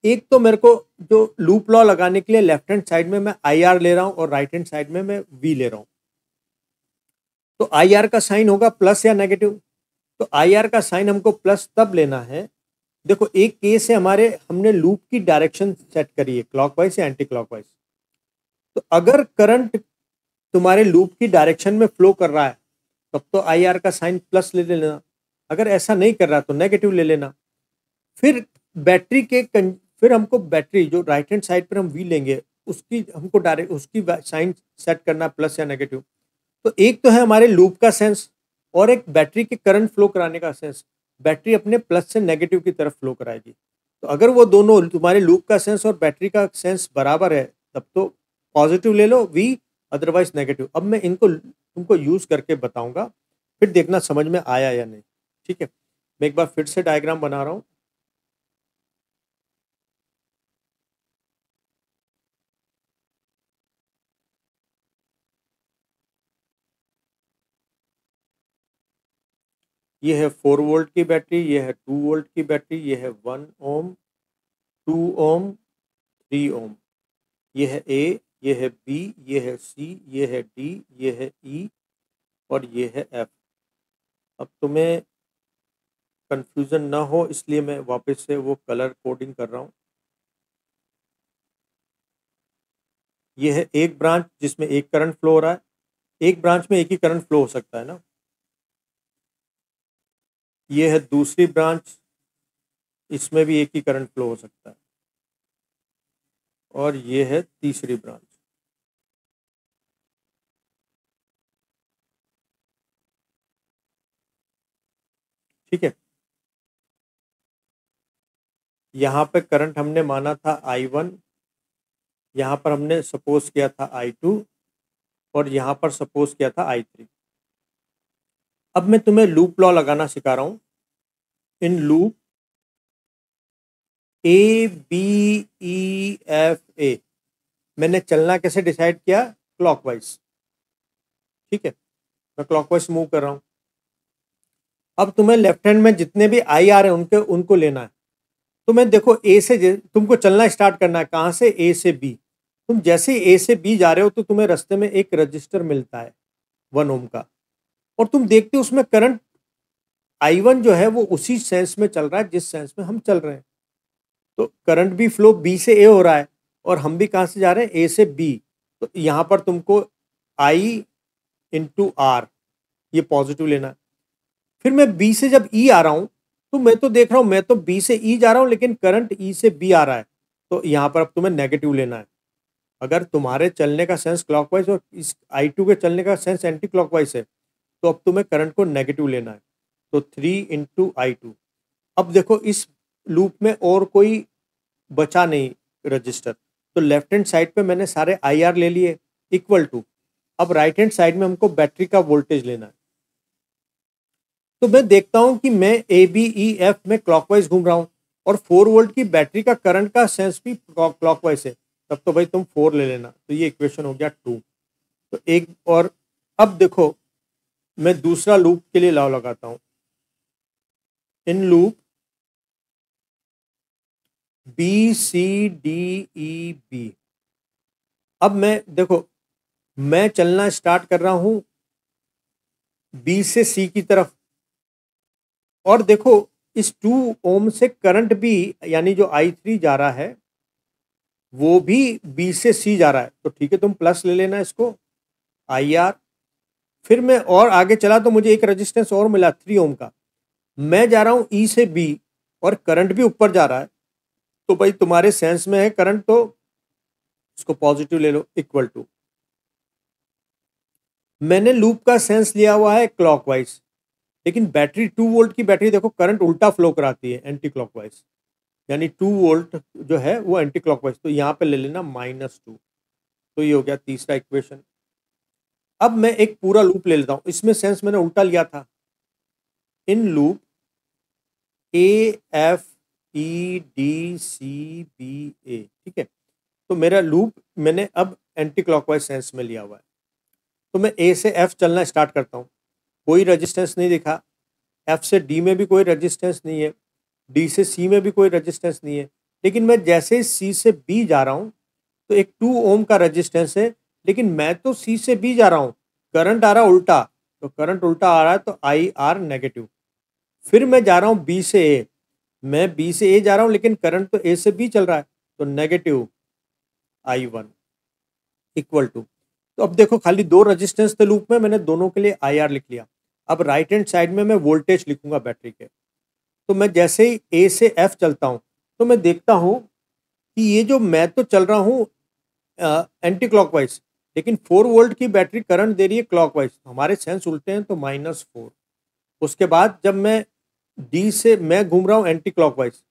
एक तो मेरे को जो लूप लॉ लगाने के लिए लेफ्ट हैंड साइड में मैं आई आर ले रहा हूँ और राइट हैंड साइड में मैं वी ले रहा हूँ। तो आई आर का साइन होगा प्लस या नेगेटिव। तो आई आर का साइन हमको प्लस तब लेना है, देखो एक केस है हमारे, हमने लूप की डायरेक्शन सेट करी है क्लॉकवाइज या एंटी क्लॉकवाइज। तो अगर करंट तुम्हारे लूप की डायरेक्शन में फ्लो कर रहा है तब तो आई आर का साइन प्लस ले लेना। अगर ऐसा नहीं कर रहा तो नेगेटिव ले लेना। फिर बैटरी के फिर हमको बैटरी जो राइट हैंड साइड पर हम वी लेंगे उसकी हमको डायरेक्ट उसकी साइन सेट करना प्लस या नेगेटिव। तो एक तो है हमारे लूप का सेंस और एक बैटरी के करंट फ्लो कराने का सेंस। बैटरी अपने प्लस से नेगेटिव की तरफ फ्लो कराएगी। तो अगर वो दोनों तुम्हारे लूप का सेंस और बैटरी का सेंस बराबर है तब तो पॉजिटिव ले लो वी, अदरवाइज नेगेटिव। अब मैं इनको तुमको यूज करके बताऊंगा, फिर देखना समझ में आया या नहीं। ठीक है, मैं एक बार फिर से डायग्राम बना रहा हूँ। ये है 4 वोल्ट की बैटरी, ये है 2 वोल्ट की बैटरी, ये है 1 ओम, 2 ओम, 3 ओम। ये है ए, ये है बी, ये है सी, ये है डी, ये है ई और ये है एफ। अब तुम्हें कंफ्यूजन ना हो इसलिए मैं वापस से वो कलर कोडिंग कर रहा हूँ। ये है एक ब्रांच जिसमें एक करंट फ्लो हो रहा है। एक ब्रांच में एक ही करंट फ्लो हो सकता है ना। ये है दूसरी ब्रांच, इसमें भी एक ही करंट फ्लो हो सकता है। और ये है तीसरी ब्रांच। ठीक है, यहाँ पे करंट हमने माना था I1, यहाँ पर हमने सपोज किया था I2 और यहाँ पर सपोज किया था I3। अब मैं तुम्हें लूप लॉ लगाना सिखा रहा हूँ। इन लूप ABEFA मैंने चलना कैसे डिसाइड किया? क्लॉकवाइज। ठीक है, मैं क्लॉकवाइज मूव कर रहा हूँ। अब तुम्हें लेफ्ट हैंड में जितने भी आई आ रहे हैं उनको लेना है। तो मैं देखो ए से तुमको चलना स्टार्ट करना है। कहाँ से? ए से बी। तुम जैसे ही ए से बी जा रहे हो तो तुम्हें रास्ते में एक रजिस्टर मिलता है 1 ओम का, और तुम देखते हो उसमें करंट I1 जो है वो उसी सेंस में चल रहा है जिस सेंस में हम चल रहे हैं। तो करंट भी फ्लो बी से ए हो रहा है और हम भी कहाँ से जा रहे हैं? ए से बी। तो यहाँ पर तुमको I इंटू आर ये पॉजिटिव लेना है। फिर मैं बी से जब ई आ रहा हूं तो मैं तो देख रहा हूं, मैं तो बी से ई जा रहा हूं लेकिन करंट ई से बी आ रहा है। तो यहां पर अब तुम्हें नेगेटिव लेना है। अगर तुम्हारे चलने का सेंस क्लॉकवाइज और इस I2 के चलने का सेंस एंटी क्लॉकवाइज है तो अब तुम्हें करंट को नेगेटिव लेना है। तो 3 इंटू I2। अब देखो इस लूप में और कोई बचा नहीं रजिस्टर, तो लेफ्ट हैंड साइड पे मैंने सारे IR ले लिए इक्वल टू। अब राइट हैंड साइड में हमको बैटरी का वोल्टेज लेना है। तो मैं देखता हूं कि मैं ABEF में क्लॉकवाइज घूम रहा हूं और 4 वोल्ट की बैटरी का करंट का सेंस भी क्लॉकवाइज है। तब तो भाई तुम 4 ले लेना। तो ये इक्वेशन हो गया 2। तो एक और, अब देखो मैं दूसरा लूप के लिए लॉ लगाता हूं। In loop BCDEB। अब मैं देखो मैं चलना स्टार्ट कर रहा हूं बी से सी की तरफ, और देखो इस 2 ओम से करंट भी यानी जो I3 जा रहा है वो भी बी से सी जा रहा है। तो ठीक है, तुम प्लस ले लेना इसको IR। फिर मैं और आगे चला तो मुझे एक रेजिस्टेंस और मिला 3 ओम का। मैं जा रहा हूं ई से बी और करंट भी ऊपर जा रहा है। तो भाई तुम्हारे सेंस में है करंट, तो इसको पॉजिटिव ले लो इक्वल टू। मैंने लूप का सेंस लिया हुआ है क्लॉकवाइज, लेकिन बैटरी 2 वोल्ट की बैटरी देखो करंट उल्टा फ्लो कराती है एंटी क्लॉकवाइज, यानी 2 वोल्ट जो है वो एंटी क्लॉकवाइज। तो यहाँ पे ले लेना -2। तो ये हो गया तीसरा इक्वेशन। अब मैं एक पूरा लूप ले लेता हूँ, इसमें सेंस मैंने उल्टा लिया था। In loop AFEDCBA। ठीक है, तो मेरा लूप मैंने अब एंटी क्लॉकवाइज सेंस में लिया हुआ है। तो मैं ए से एफ चलना स्टार्ट करता हूँ, कोई रेजिस्टेंस नहीं दिखा। एफ से डी में भी कोई रेजिस्टेंस नहीं है, डी से सी में भी कोई रेजिस्टेंस नहीं है। लेकिन मैं जैसे सी से बी जा रहा हूँ तो एक 2 ओम का रेजिस्टेंस है, लेकिन मैं तो सी से बी जा रहा हूँ, करंट आ रहा उल्टा। तो करंट उल्टा आ रहा है तो IR नेगेटिव। फिर मैं जा रहा हूँ बी से ए, मैं बी से ए जा रहा हूँ लेकिन करंट तो ए से बी चल रहा है, तो नेगेटिव I1 इक्वल टू। तो अब देखो खाली 2 रेजिस्टेंस थे लूप में, मैंने दोनों के लिए IR लिख लिया। अब राइट हैंड साइड में मैं वोल्टेज लिखूंगा बैटरी के। तो मैं जैसे ही ए से एफ चलता हूँ तो मैं देखता हूँ कि ये जो मैं तो चल रहा हूँ एंटी क्लॉकवाइज, लेकिन 4 वोल्ट की बैटरी करंट दे रही है क्लॉकवाइज। हमारे सेंस उल्टे हैं तो -4। उसके बाद जब मैं डी से मैं घूम रहा हूँ एंटी क्लॉकवाइज,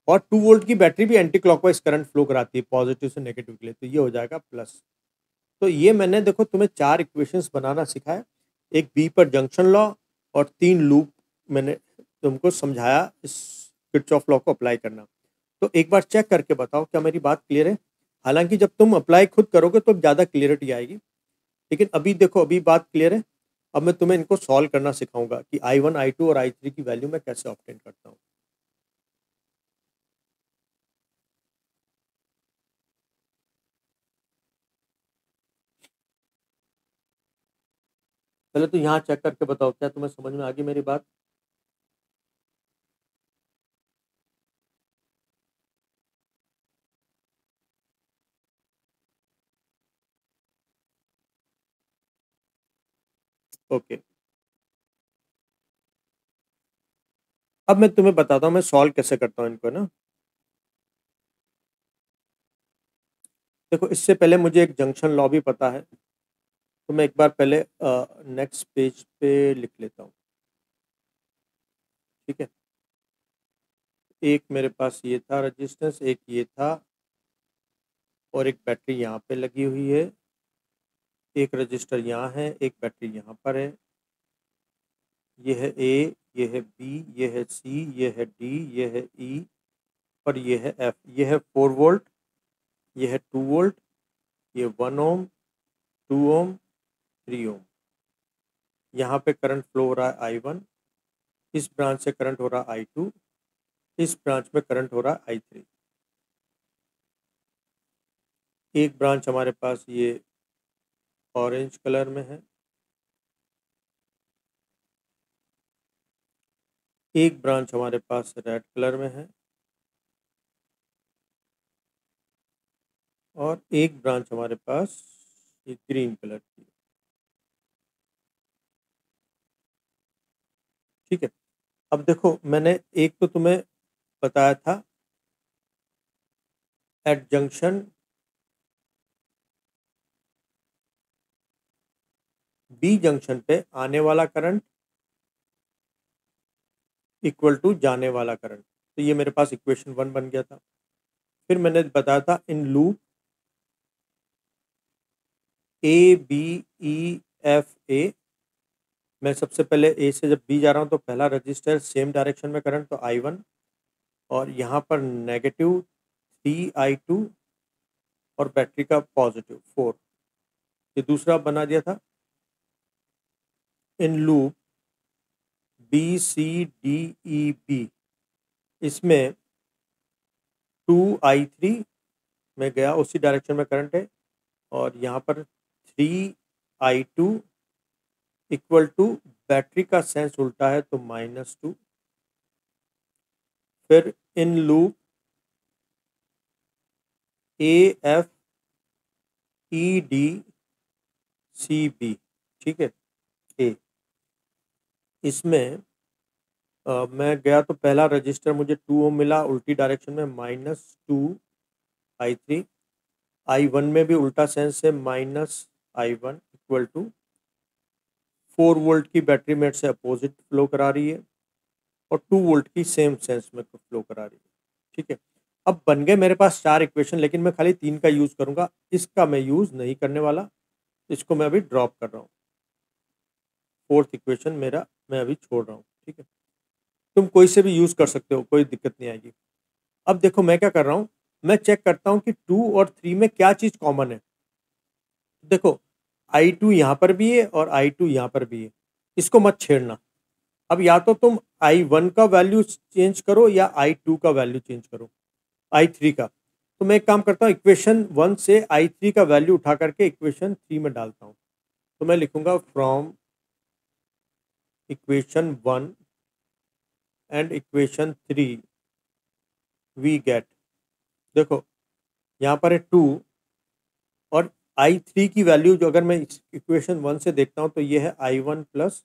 और 2 वोल्ट की बैटरी भी एंटी क्लॉकवाइज करंट फ्लो कराती है पॉजिटिव से नेगेटिव के लिए, तो ये हो जाएगा प्लस। तो ये मैंने देखो तुम्हें 4 इक्वेशंस बनाना सिखाया, एक बी पर जंक्शन लॉ और 3 लूप मैंने तुमको समझाया इस किरचॉफ लॉ को अप्लाई करना। तो एक बार चेक करके बताओ क्या मेरी बात क्लियर है? हालांकि जब तुम अप्लाई खुद करोगे तो ज़्यादा क्लियरिटी आएगी, लेकिन अभी देखो अभी बात क्लियर है। अब मैं तुम्हें इनको सॉल्व करना सिखाऊंगा कि I1 I2 और I3 की वैल्यू मैं कैसे ऑब्टेन करता हूँ। पहले तो यहाँ चेक करके बताओ क्या तुम्हें समझ में आ गई मेरी बात? ओके, अब मैं तुम्हें बताता हूँ मैं सॉल्व कैसे करता हूँ इनको ना। देखो इससे पहले मुझे एक जंक्शन लॉ भी पता है, तो मैं एक बार पहले नेक्स्ट पेज पे लिख लेता हूँ। ठीक है, एक मेरे पास ये था रेजिस्टेंस, एक ये था, और एक बैटरी यहाँ पे लगी हुई है, एक रजिस्टर यहाँ है, एक बैटरी यहाँ पर है। ये है ए, ये है बी, ये है सी, ये है डी, ये है ई, और ये है एफ। ये है 4 वोल्ट, ये है 2 वोल्ट, ये 1 ओम, 2 ओम, 3 ओम। यहाँ पे करंट फ्लो हो रहा है I1, इस ब्रांच से करंट हो रहा है I2, इस ब्रांच में करंट हो रहा है I3। एक ब्रांच हमारे पास ये ऑरेंज कलर में है, एक ब्रांच हमारे पास रेड कलर में है, और एक ब्रांच हमारे पास ये ग्रीन कलर की है। ठीक है, अब देखो मैंने एक तो तुम्हें बताया था एट जंक्शन बी जंक्शन पे आने वाला करंट इक्वल टू जाने वाला करंट, तो ये मेरे पास इक्वेशन 1 बन गया था। फिर मैंने बताया था in loop A B E F A, मैं सबसे पहले ए से जब बी जा रहा हूँ तो पहला रजिस्टर सेम डायरेक्शन में करंट, तो I1, और यहाँ पर नेगेटिव 3I2 और बैटरी का पॉजिटिव 4। ये दूसरा बना दिया था in loop B C D E B, इसमें 2I3 में गया, उसी डायरेक्शन में करंट है, और यहाँ पर 3I2 इक्वल टू बैटरी का सेंस उल्टा है तो -2। फिर in loop A F E D C B, ठीक है, ए, इसमें मैं गया तो पहला रजिस्टर मुझे 2 ओम मिला उल्टी डायरेक्शन में, -2I3। I1 में भी उल्टा सेंस है, -I1 इक्वल टू 4 वोल्ट की बैटरी मेरे से अपोजिट फ्लो करा रही है, और 2 वोल्ट की सेम सेंस में फ्लो करा रही है। ठीक है, अब बन गए मेरे पास 4 इक्वेशन, लेकिन मैं खाली 3 का यूज़ करूँगा, इसका मैं यूज़ नहीं करने वाला, इसको मैं अभी ड्रॉप कर रहा हूँ। 4th इक्वेशन मेरा मैं अभी छोड़ रहा हूँ। ठीक है, तुम कोई से भी यूज़ कर सकते हो, कोई दिक्कत नहीं आएगी। अब देखो मैं क्या कर रहा हूँ, मैं चेक करता हूँ कि 2 और 3 में क्या चीज़ कॉमन है। देखो I2 यहाँ पर भी है और I2 यहाँ पर भी है, इसको मत छेड़ना। अब या तो तुम I1 का वैल्यू चेंज करो या I2 का वैल्यू चेंज करो, I3 का। तो मैं एक काम करता हूँ, इक्वेशन 1 से I3 का वैल्यू उठा करके इक्वेशन 3 में डालता हूँ। तो मैं लिखूंगा from equation 1 and equation 3 we get, देखो यहाँ पर है 2, और I3 की वैल्यू जो अगर मैं इक्वेशन 1 से देखता हूँ तो ये है I1 plus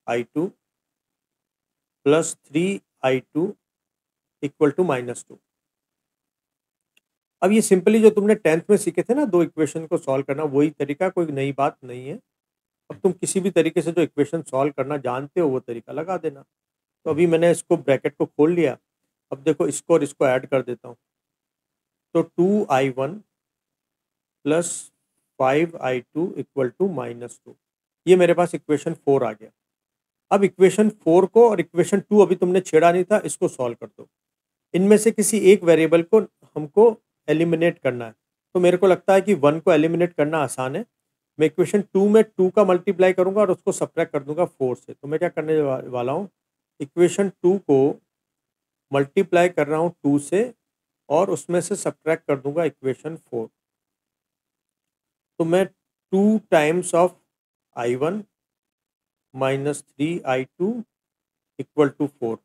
I2 plus 3I2 equal to -2। अब ये सिंपली जो तुमने 10th में सीखे थे ना, दो इक्वेशन को सॉल्व करना, वही तरीका, कोई नई बात नहीं है। अब तुम किसी भी तरीके से जो इक्वेशन सॉल्व करना जानते हो वो तरीका लगा देना। तो अभी मैंने इसको ब्रैकेट को खोल लिया, अब देखो इसको और इसको ऐड कर देता हूँ, तो 2I1 plus 5I2 equal to -2, ये मेरे पास इक्वेशन 4 आ गया। अब इक्वेशन 4 को और इक्वेशन 2 अभी तुमने छेड़ा नहीं था, इसको सॉल्व कर दो। इनमें से किसी एक वेरिएबल को हमको एलिमिनेट करना है, तो मेरे को लगता है कि 1 को एलिमिनेट करना आसान है। मैं इक्वेशन 2 में 2 का मल्टीप्लाई करूंगा और उसको सब्ट्रैक्ट कर दूंगा 4 से। तो मैं क्या करने वाला हूँ, इक्वेशन 2 को मल्टीप्लाई कर रहा हूँ 2 से, और उसमें से सब्ट्रैक्ट कर दूंगा इक्वेशन 4। तो मैं 2 times of I1 minus 3I2 equal to 4,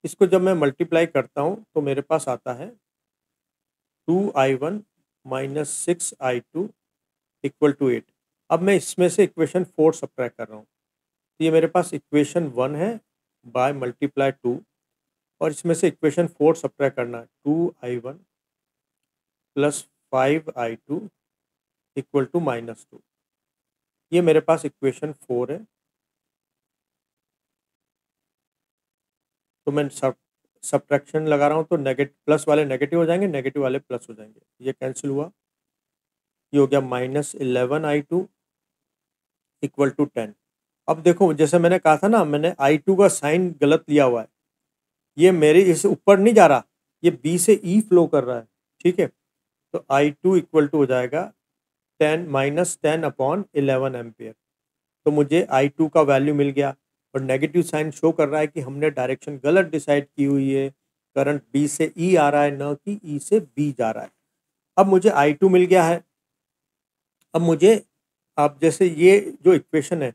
इसको जब मैं मल्टीप्लाई करता हूँ तो मेरे पास आता है 2I1 minus 6I2 equal to 8। अब मैं इसमें से इक्वेशन 4 सब्ट्रैक्ट कर रहा हूँ, तो ये मेरे पास इक्वेशन 1 है बाय मल्टीप्लाई 2, और इसमें से इक्वेशन 4 सब्ट्रैक्ट करना है, 2I1 plus 5i2 equal to -2। ये मेरे पास इक्वेशन 4 है। तो मैं सब्ट्रैक्शन लगा रहा हूँ तो नेगेटिव प्लस वाले नेगेटिव हो जाएंगे, नेगेटिव वाले प्लस हो जाएंगे, ये कैंसिल हुआ। ये हो गया -11i2 इक्वल टू 10। अब देखो जैसे मैंने कहा था ना, मैंने i2 का साइन गलत लिया हुआ है, ये मेरे इस ऊपर नहीं जा रहा, ये b से e फ्लो कर रहा है, ठीक है। तो i2 इक्वल टू हो जाएगा 10 -10 अपॉन 11 एम्पियर। तो मुझे i2 का वैल्यू मिल गया, और नेगेटिव साइन शो कर रहा है कि हमने डायरेक्शन गलत डिसाइड की हुई है, करंट b से e आ रहा है, न कि e से b जा रहा है। अब मुझे i2 मिल गया है। अब मुझे, अब जैसे ये जो इक्वेशन है,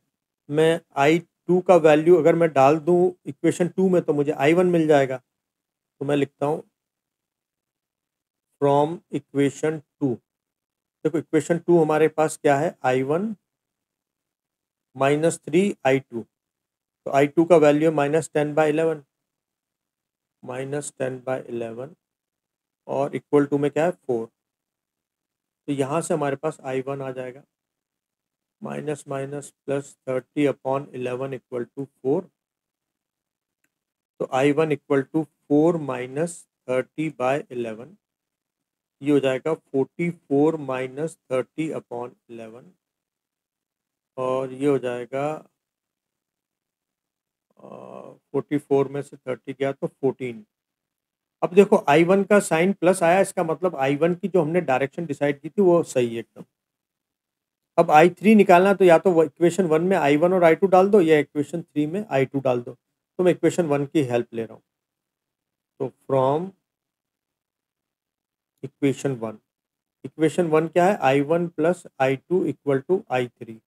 मैं i2 का वैल्यू अगर मैं डाल दूं इक्वेशन 2 में तो मुझे i1 मिल जाएगा। तो मैं लिखता हूँ फ्रॉम इक्वेशन 2। देखो इक्वेशन 2 हमारे पास क्या है, i1 -3i2। तो i2 का वैल्यू है -10/11, -10/11 और इक्वल टू में क्या है 4। तो यहाँ से हमारे पास i1 आ जाएगा minus minus +30 upon 11 equal to 4। तो i1 इक्वल टू 4 -30/11, ये हो जाएगा 44 -30 अपॉन 11, और ये हो जाएगा 44 में से 30 गया तो 14। अब देखो i1 का साइन प्लस आया, इसका मतलब i1 की जो हमने डायरेक्शन डिसाइड की थी वो सही है एकदम। अब i3 निकालना, तो या तो इक्वेशन 1 में i1 और i2 डाल दो, या इक्वेशन 3 में i2 डाल दो। तो मैं इक्वेशन 1 की हेल्प ले रहा हूँ। तो फ्रॉम इक्वेशन 1, इक्वेशन 1 क्या है, i1 plus i2 equal to i3।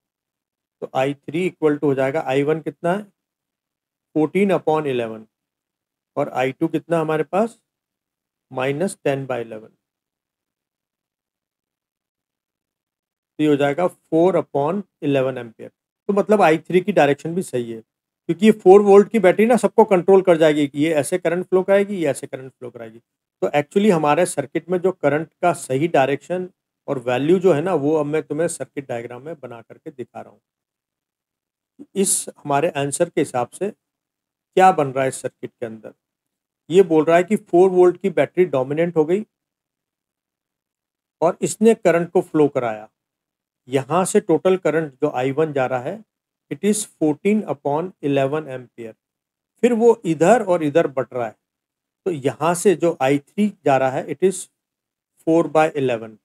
तो i3 इक्वल टू हो जाएगा, i1 कितना है 14 अपॉन 11, और i2 कितना हमारे पास -10/11। तो ये हो जाएगा 4 अपॉन 11 एम्पियर। तो मतलब i3 की डायरेक्शन भी सही है, क्योंकि ये 4 वोल्ट की बैटरी ना सबको कंट्रोल कर जाएगी कि ये ऐसे करंट फ्लो कराएगी, ये ऐसे करंट फ्लो कराएगी। तो एक्चुअली हमारे सर्किट में जो करंट का सही डायरेक्शन और वैल्यू जो है ना, वो अब मैं तुम्हें सर्किट डायग्राम में बना करके दिखा रहा हूँ। इस हमारे आंसर के हिसाब से क्या बन रहा है इस सर्किट के अंदर, ये बोल रहा है कि 4 वोल्ट की बैटरी डोमिनेंट हो गई और इसने करंट को फ्लो कराया। यहाँ से टोटल करंट जो i1 जा रहा है, इट इज़ 14 अपॉन 11 एम्पियर। फिर वो इधर और इधर बट रहा है, तो यहाँ से जो i3 जा रहा है इट इज़ 4/11,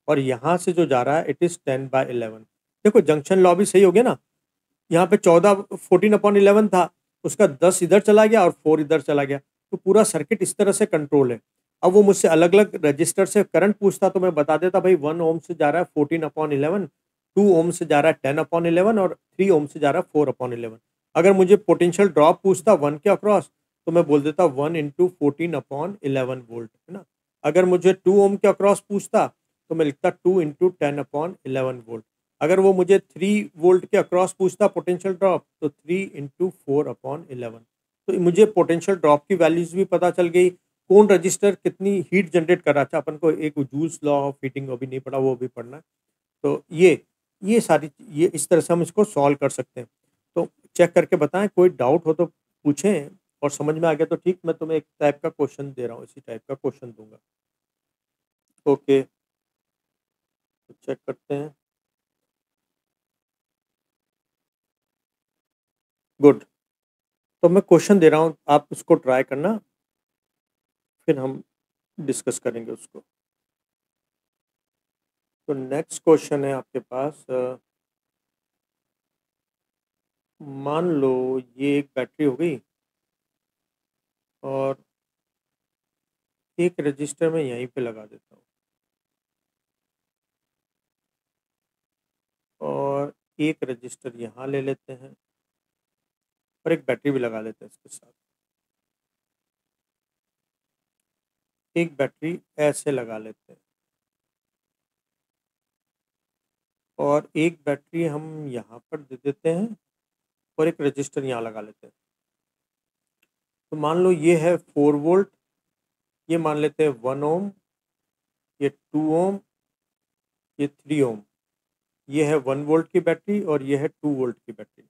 और यहाँ से जो जा रहा है इट इज़ 10/11। देखो जंक्शन लॉ भी सही हो गया ना, यहाँ पे 14 अपॉन 11 था, उसका 10 इधर चला गया और 4 इधर चला गया, तो पूरा सर्किट इस तरह से कंट्रोल है। अब वो मुझसे अलग अलग रजिस्टर से करंट पूछता तो मैं बता देता, भाई 1 ओम से जा रहा है 14/11, 2 ओम से जा रहा है 10/11, और 3 ओम से जा रहा है 4/11। अगर मुझे पोटेंशियल ड्रॉप पूछता 1 के अक्रॉस, तो मैं बोल देता 1 इंटू 14/11 वोल्ट, है ना। अगर मुझे 2 ओम के अक्रॉस पूछता तो मैं लिखता 2 इंटू 10/11 वोल्ट। अगर वो मुझे 3 वोल्ट के अक्रॉस पूछता पोटेंशियल ड्रॉप, तो 3 इंटू 4/11। तो मुझे पोटेंशियल ड्रॉप की वैल्यूज भी पता चल गई, कौन रजिस्टर कितनी हीट जनरेट कर रहा था। अपन को एक जूल्स लॉ ऑफ हीटिंग अभी नहीं पढ़ा, वो भी पढ़ना है। तो ये सारी ये इस तरह से हम इसको सॉल्व कर सकते हैं। तो चेक करके बताएं, कोई डाउट हो तो पूछें, और समझ में आ गया तो ठीक, मैं तुम्हें एक टाइप का क्वेश्चन दे रहा हूँ, इसी टाइप का क्वेश्चन दूंगा। ओके, तो चेक करते हैं। गुड। तो मैं क्वेश्चन दे रहा हूँ, आप उसको ट्राई करना, फिर हम डिस्कस करेंगे उसको। तो नेक्स्ट क्वेश्चन है आपके पास, मान लो ये एक बैटरी हो गई, और एक रजिस्टर में यहीं पे लगा देता हूँ, और एक रजिस्टर यहाँ ले लेते हैं, और एक बैटरी भी लगा लेते हैं इसके साथ। एक बैटरी ऐसे लगा लेते हैं, और एक बैटरी हम यहाँ पर दे देते हैं, और एक रजिस्टर यहाँ लगा लेते हैं। तो मान लो ये है 4 वोल्ट, ये मान लेते हैं 1 ओम, ये 2 ओम, ये 3 ओम, ये है 1 वोल्ट की बैटरी और ये है 2 वोल्ट की बैटरी।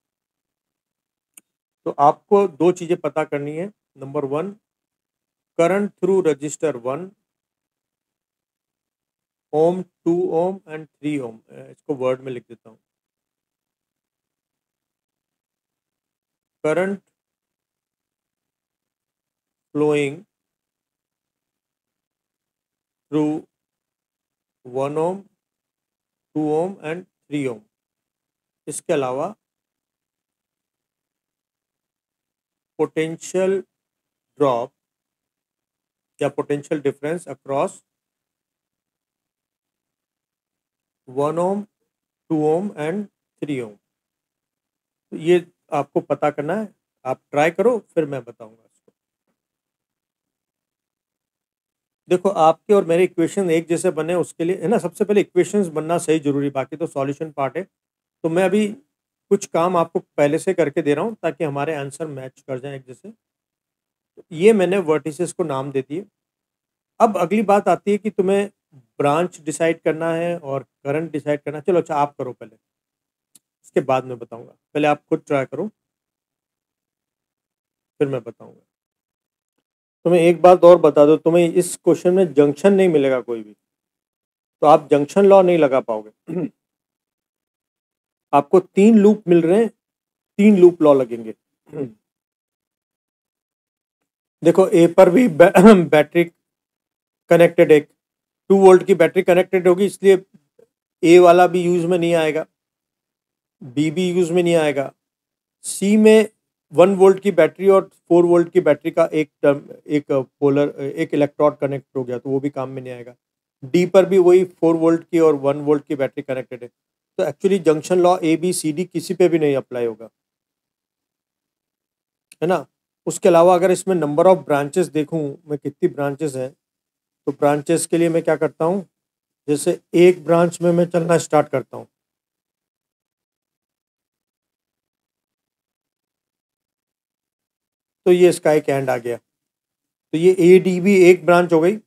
तो आपको दो चीज़ें पता करनी है। Number 1, current through register 1 ohm, 2 ohm and 3 ohm. इसको वर्ड में लिख देता हूँ। Current flowing through 1 ohm, 2 ohm and 3 ohm. इसके अलावा पोटेंशियल ड्रॉप या potential difference across 1 ohm, 2 ohm and 3 ohm. तो ये आपको पता करना है। आप ट्राई करो, फिर मैं बताऊंगा इसको। देखो, आपके और मेरे इक्वेशन एक जैसे बने उसके लिए है ना, सबसे पहले इक्वेशंस बनना सही जरूरी, बाकी तो सॉल्यूशन पार्ट है। तो मैं अभी कुछ काम आपको पहले से करके दे रहा हूँ ताकि हमारे आंसर मैच कर जाएं एक जैसे। तो ये मैंने वर्टिसेस को नाम दे दिए। अब अगली बात आती है कि तुम्हें ब्रांच डिसाइड करना है और करंट डिसाइड करना है। चलो अच्छा, आप करो पहले, इसके बाद मैं बताऊंगा। पहले आप खुद ट्राई करो, फिर मैं बताऊंगा। तुम्हें एक बात और बता दो, तुम्हें इस क्वेश्चन में जंक्शन नहीं मिलेगा कोई भी, तो आप जंक्शन लॉ नहीं लगा पाओगे। आपको 3 लूप मिल रहे हैं, 3 लूप लॉ लगेंगे। देखो, ए पर भी बैटरी कनेक्टेड, एक 2 वोल्ट की बैटरी कनेक्टेड होगी, इसलिए ए वाला भी यूज में नहीं आएगा, बी भी यूज में नहीं आएगा। सी में 1 वोल्ट की बैटरी और 4 वोल्ट की बैटरी का एक पोलर एक इलेक्ट्रोड कनेक्ट हो गया, तो वो भी काम में नहीं आएगा। डी पर भी वही 4 वोल्ट की और 1 वोल्ट की बैटरी कनेक्टेड है। तो actually junction law A B C D किसी पे भी नहीं अप्लाई होगा, है ना। उसके अलावा अगर इसमें नंबर ऑफ ब्रांचेस देखूं मैं, कितनी ब्रांचेस हैं, तो ब्रांचेस के लिए मैं क्या करता हूं, जैसे एक ब्रांच में मैं चलना स्टार्ट करता हूं, तो ये इसका एक एंड आ गया। तो ये ए डी भी एक ब्रांच हो गई।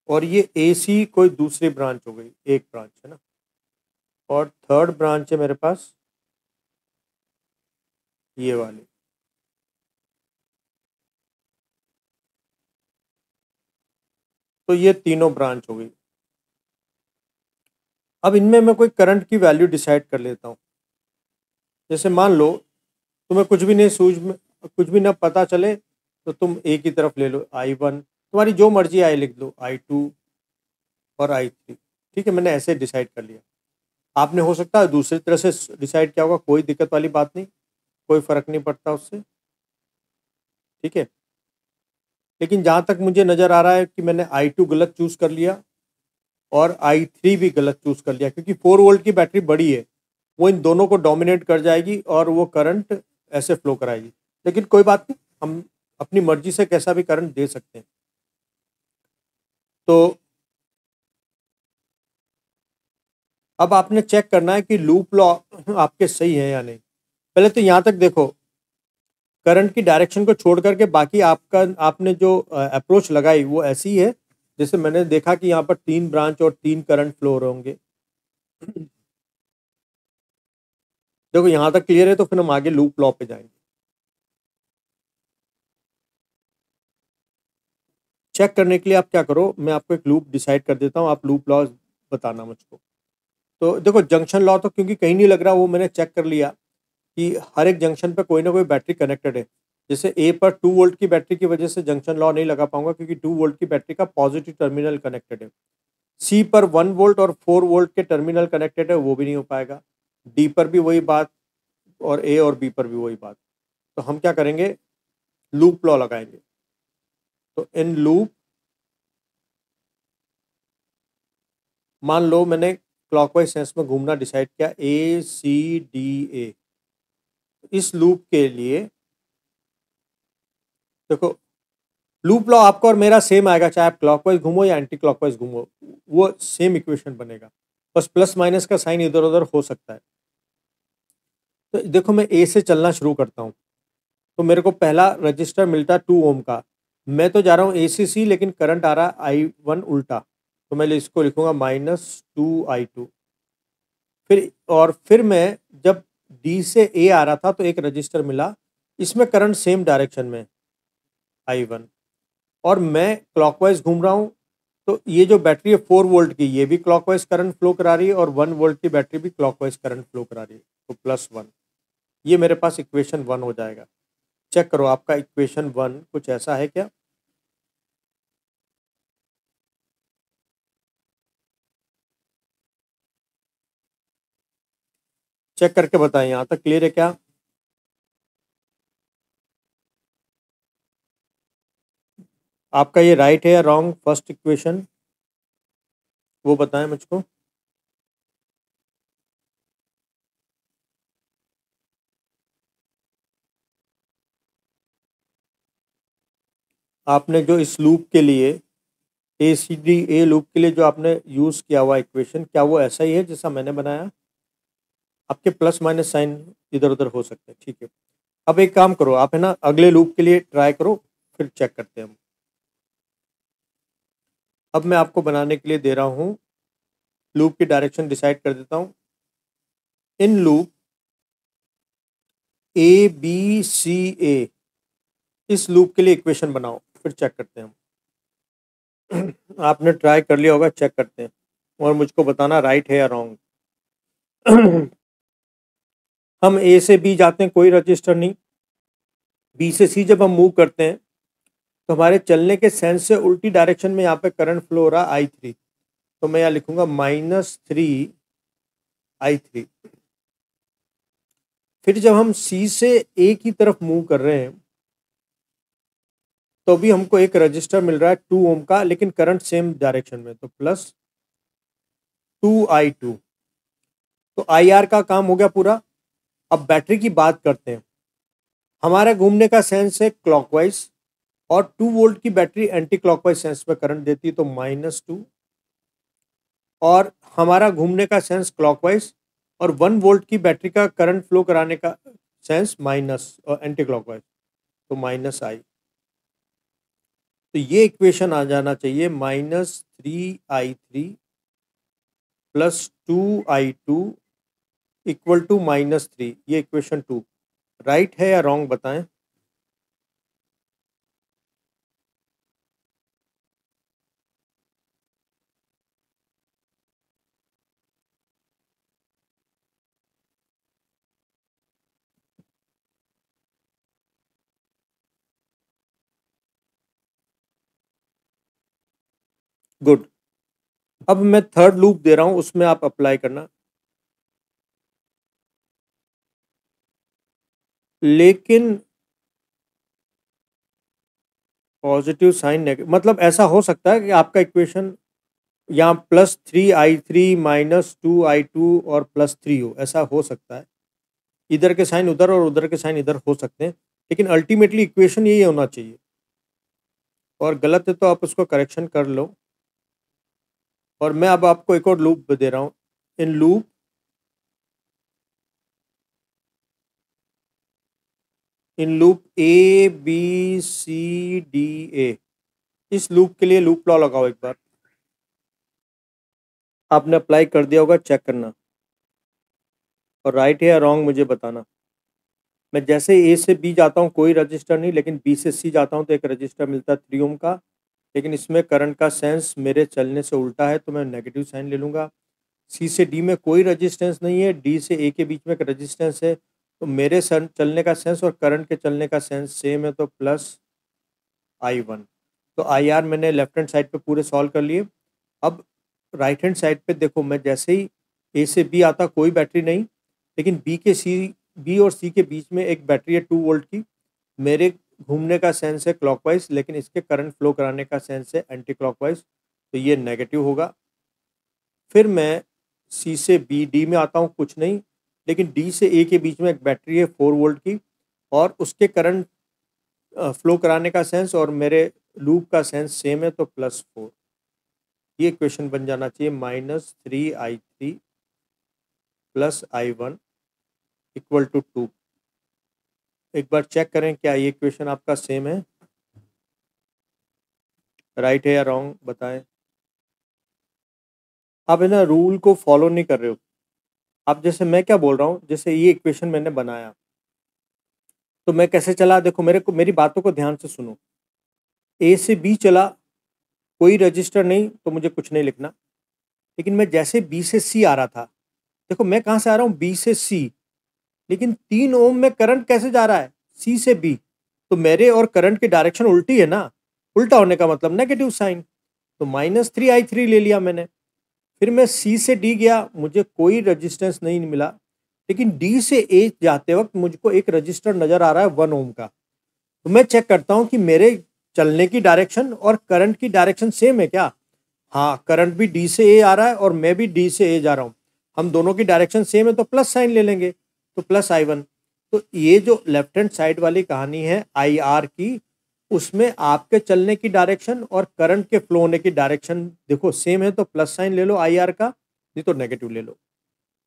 और ये ए सी कोई दूसरी ब्रांच हो गई, एक ब्रांच है ना। और थर्ड ब्रांच है मेरे पास ये वाली। तो ये तीनों ब्रांच हो गई। अब इनमें मैं कोई करंट की वैल्यू डिसाइड कर लेता हूँ। जैसे मान लो तुम्हें कुछ भी नहीं सूझ में, कुछ भी ना पता चले, तो तुम ए की तरफ ले लो, I1, तुम्हारी जो मर्जी आई लिख लो, I2 और I3। ठीक है, मैंने ऐसे डिसाइड कर लिया। आपने हो सकता है दूसरी तरह से डिसाइड किया होगा, कोई दिक्कत वाली बात नहीं, कोई फर्क नहीं पड़ता उससे। ठीक है, लेकिन जहाँ तक मुझे नज़र आ रहा है कि मैंने I2 गलत चूज़ कर लिया और I3 भी गलत चूज़ कर लिया, क्योंकि 4 वोल्ट की बैटरी बड़ी है, वो इन दोनों को डोमिनेट कर जाएगी और वो करंट ऐसे फ्लो कराएगी। लेकिन कोई बात नहीं, हम अपनी मर्जी से कैसा भी करंट दे सकते हैं। तो अब आपने चेक करना है कि लूप लॉ आपके सही है या नहीं। पहले तो यहाँ तक देखो, करंट की डायरेक्शन को छोड़ करके बाकी आपका आपने जो अप्रोच लगाई वो ऐसी ही है जैसे मैंने देखा कि यहाँ पर 3 ब्रांच और 3 करंट फ्लो हो रहे होंगे। देखो यहाँ तक क्लियर है, तो फिर हम आगे लूप लॉ पे जाएंगे। चेक करने के लिए आप क्या करो, मैं आपको एक लूप डिसाइड कर देता हूँ, आप लूप लॉ बताना मुझको। तो देखो, जंक्शन लॉ तो क्योंकि कहीं नहीं लग रहा, वो मैंने चेक कर लिया कि हर एक जंक्शन पे कोई ना कोई बैटरी कनेक्टेड है। जैसे ए पर 2 वोल्ट की बैटरी की वजह से जंक्शन लॉ नहीं लगा पाऊंगा, क्योंकि 2 वोल्ट की बैटरी का पॉजिटिव टर्मिनल कनेक्टेड है। सी पर 1 वोल्ट और 4 वोल्ट के टर्मिनल कनेक्टेड है, वो भी नहीं हो पाएगा। डी पर भी वही बात, और ए और बी पर भी वही बात। तो हम क्या करेंगे, लूप लॉ लगाएंगे। तो इन लूप, मान लो मैंने क्लॉकवाइज सेंस में घूमना डिसाइड किया, A C D A। इस लूप के लिए देखो, लूप लॉ आपका और मेरा सेम आएगा, चाहे आप क्लॉकवाइज घूमो या एंटी क्लॉकवाइज घूमो, वो सेम इक्वेशन बनेगा। बस प्लस माइनस का साइन इधर उधर हो सकता है। तो देखो, मैं ए से चलना शुरू करता हूँ। तो मेरे को पहला रजिस्टर मिलता है 2 ओम का। मैं तो जा रहा हूँ ACC, लेकिन करंट आ रहा है I1 उल्टा, तो मैं इसको लिखूंगा -2I2। फिर मैं जब D से A आ रहा था तो एक रजिस्टर मिला, इसमें करंट सेम डायरेक्शन में I1, और मैं क्लॉकवाइज घूम रहा हूँ। तो ये जो बैटरी है 4 वोल्ट की, ये भी क्लॉकवाइज करंट फ्लो करा रही है, और 1 वोल्ट की बैटरी भी क्लॉकवाइज करंट फ्लो करा रही है, तो +1। ये मेरे पास इक्वेशन 1 हो जाएगा। चेक करो आपका इक्वेशन 1 कुछ ऐसा है क्या? चेक करके बताएं, यहाँ तक क्लियर है क्या? आपका ये राइट है या रॉन्ग फर्स्ट इक्वेशन, वो बताएं मुझको। आपने जो इस लूप के लिए ACD लूप के लिए जो आपने यूज़ किया हुआ इक्वेशन, क्या वो ऐसा ही है जैसा मैंने बनाया? आपके प्लस माइनस साइन इधर उधर हो सकते हैं, ठीक है। अब एक काम करो, आप है ना अगले लूप के लिए ट्राई करो, फिर चेक करते हैं हम। अब मैं आपको बनाने के लिए दे रहा हूँ, लूप की डायरेक्शन डिसाइड कर देता हूँ। इन लूप ABCA, इस लूप के लिए इक्वेशन बनाओ, फिर चेक करते हैं हम। आपने ट्राई कर लिया होगा, चेक करते हैं और मुझको बताना राइट है या रॉन्ग। हम A से B जाते हैं, कोई रजिस्टर नहीं। B से C जब हम मूव करते हैं तो हमारे चलने के सेंस से उल्टी डायरेक्शन में यहाँ पे करंट फ्लो हो रहा है I3, तो मैं यहाँ लिखूंगा -3I3। फिर जब हम C से A की तरफ मूव कर रहे हैं तो भी हमको एक रजिस्टर मिल रहा है 2 ओम का, लेकिन करंट सेम डायरेक्शन में, तो +2I2। तो IR का काम हो गया पूरा। अब बैटरी की बात करते हैं। हमारा घूमने का सेंस है क्लॉकवाइज, और 2 वोल्ट की बैटरी एंटी क्लॉकवाइज सेंस में करंट देती है, तो -2। और हमारा घूमने का सेंस क्लॉकवाइज, और 1 वोल्ट की बैटरी का करंट फ्लो कराने का सेंस माइनस और एंटी क्लॉकवाइज, तो -I। तो ये इक्वेशन आ जाना चाहिए -3I3 +2I2 = -3। ये इक्वेशन 2 राइट है या रॉन्ग बताएं। गुड। अब मैं थर्ड लूप दे रहा हूं, उसमें आप अप्लाई करना। लेकिन पॉजिटिव साइन नेगेटिव, मतलब ऐसा हो सकता है कि आपका इक्वेशन यहाँ +3I3 -2I2 और +3 हो, ऐसा हो सकता है। इधर के साइन उधर और उधर के साइन इधर हो सकते हैं, लेकिन अल्टीमेटली इक्वेशन यही होना चाहिए। और गलत है तो आप उसको करेक्शन कर लो। और मैं अब आपको एक और लूप दे रहा हूँ। इन लूप ABCDA, इस लूप के लिए लूप लॉ लगाओ एक बार। आपने अप्लाई कर दिया होगा, चेक करना, और राइट है या रॉन्ग मुझे बताना। मैं जैसे A से B जाता हूँ कोई रजिस्टर नहीं, लेकिन B से C जाता हूँ तो एक रजिस्टर मिलता है 3 ओम का, लेकिन इसमें करंट का सेंस मेरे चलने से उल्टा है, तो मैं नेगेटिव साइन ले लूँगा। C से D में कोई रजिस्टेंस नहीं है, D से A के बीच में एक रजिस्टेंस है, तो मेरे चलने का सेंस और करंट के चलने का सेंस सेम है, तो +I1। तो IR मैंने लेफ्ट हैंड साइड पे पूरे सॉल्व कर लिए। अब राइट हैंड साइड पे देखो, मैं जैसे ही A से B आता कोई बैटरी नहीं, लेकिन B और C के बीच में एक बैटरी है 2 वोल्ट की। मेरे घूमने का सेंस है क्लॉकवाइज, लेकिन इसके करंट फ्लो कराने का सेंस है एंटी क्लॉकवाइज, तो ये नेगेटिव होगा। फिर मैं C से B D में आता हूँ, कुछ नहीं, लेकिन D से A के बीच में एक बैटरी है 4 वोल्ट की, और उसके करंट फ्लो कराने का सेंस और मेरे लूप का सेंस सेम है, तो +4। ये इक्वेशन बन जाना चाहिए -3I3 +I1 = 2। एक बार चेक करें क्या ये इक्वेशन आपका सेम है, राइट है या रॉन्ग बताएं। आप है ना रूल को फॉलो नहीं कर रहे हो। आप जैसे मैं क्या बोल रहा हूँ, जैसे ये इक्वेशन मैंने बनाया तो मैं कैसे चला, देखो मेरे को मेरी बातों को ध्यान से सुनो। ए से बी चला, कोई रजिस्टर नहीं तो मुझे कुछ नहीं लिखना। लेकिन मैं जैसे बी से सी आ रहा था, देखो मैं कहाँ से आ रहा हूँ, बी से सी, लेकिन 3 ओम में करंट कैसे जा रहा है, सी से बी। तो मेरे और करंट की डायरेक्शन उल्टी है ना, उल्टा होने का मतलब नेगेटिव साइन। तो -3I3 ले लिया मैंने। फिर मैं सी से डी गया, मुझे कोई रजिस्टेंस नहीं मिला, लेकिन डी से ए जाते वक्त मुझको एक रजिस्टर नजर आ रहा है 1 ओम का। तो मैं चेक करता हूँ कि मेरे चलने की डायरेक्शन और करंट की डायरेक्शन सेम है क्या। हाँ, करंट भी डी से ए आ रहा है और मैं भी डी से ए जा रहा हूँ, हम दोनों की डायरेक्शन सेम है तो प्लस साइन ले लेंगे, तो +I1। तो ये जो लेफ्ट हैंड साइड वाली कहानी है आई आर की, उसमें आपके चलने की डायरेक्शन और करंट के फ्लो होने की डायरेक्शन देखो सेम है, तो प्लस साइन ले लो आई आर का, नहीं तो नेगेटिव ले लो।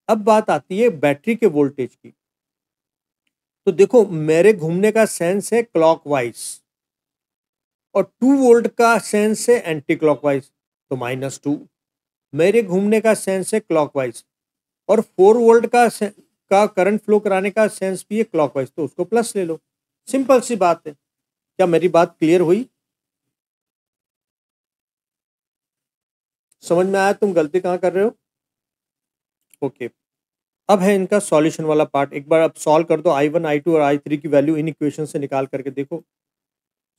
अब बात आती है बैटरी के वोल्टेज की। तो देखो मेरे घूमने का सेंस है क्लॉकवाइज और 2 वोल्ट का सेंस है एंटी क्लॉकवाइज, तो -2। मेरे घूमने का सेंस है क्लॉकवाइज और 4 वोल्ट का करंट फ्लो कराने का सेंस भी है क्लॉकवाइज, तो उसको प्लस ले लो। सिंपल सी बात है। क्या मेरी बात क्लियर हुई, समझ में आया तुम गलती कहाँ कर रहे हो। ओके, अब है इनका सॉल्यूशन वाला पार्ट। एक बार अब सॉल्व कर दो, I1 I2 और I3 की वैल्यू इन इक्वेशन से निकाल करके देखो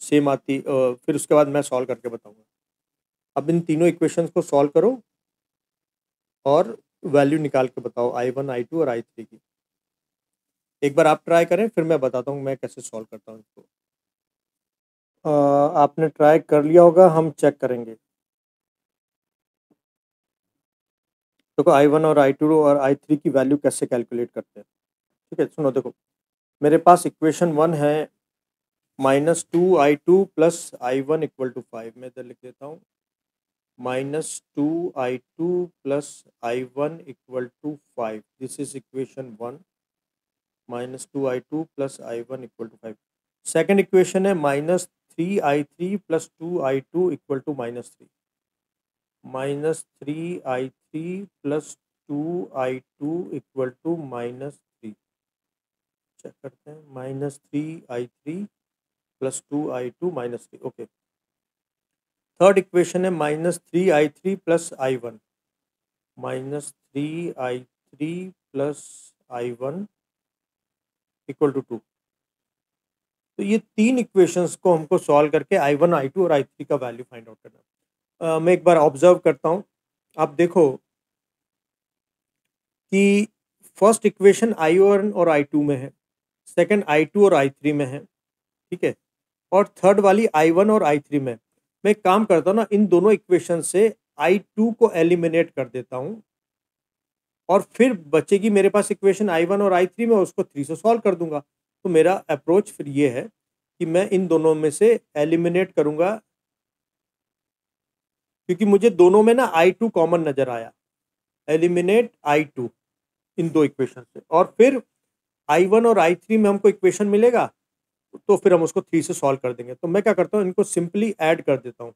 सेम आती, फिर उसके बाद मैं सॉल्व करके बताऊंगा। अब इन तीनों इक्वेशंस को सॉल्व करो और वैल्यू निकाल के बताओ I1 I2 और I3 की। एक बार आप ट्राई करें, फिर मैं बताता हूँ मैं कैसे सॉल्व करता हूँ इसको। आपने ट्राई कर लिया होगा, हम चेक करेंगे। देखो I1 और I2 और I3 की वैल्यू कैसे कैलकुलेट करते हैं। ठीक है, सुनो देखो, मेरे पास इक्वेशन 1 है -2I2 + I1 = 5। मैं इधर लिख देता हूँ -2I2 + I1 = 5। This is equation 1, -2I2 + I1 = 5। Second equation है -3I3 + 2I2 = -3। -3I3 + 2I2 = -3। Check करते हैं, -3I3 + 2I2 -3। Okay, third equation है -3I3 + I1, -3I3 + I1 = 2। तो ये तीन इक्वेशंस को हमको सॉल्व करके I1 I2 और I3 का वैल्यू फाइंड आउट करना है। मैं एक बार ऑब्जर्व करता हूँ, आप देखो कि फर्स्ट इक्वेशन I1 और I2 में है, सेकंड I2 और I3 में है, ठीक है, और थर्ड वाली I1 और I3 में। मैं एक काम करता हूँ ना, इन दोनों इक्वेशन से I2 को एलिमिनेट कर देता हूँ और फिर बचेगी मेरे पास इक्वेशन I1 और I3 में, उसको 3 से सॉल्व कर दूंगा। तो मेरा अप्रोच फिर ये है कि मैं इन दोनों में से एलिमिनेट करूंगा, क्योंकि मुझे दोनों में ना I2 कॉमन नजर आया। एलिमिनेट I2 इन दो इक्वेशन से, और फिर I1 और I3 में हमको इक्वेशन मिलेगा, तो फिर हम उसको 3 से सॉल्व कर देंगे। तो मैं क्या करता हूँ, इनको सिंपली ऐड कर देता हूँ।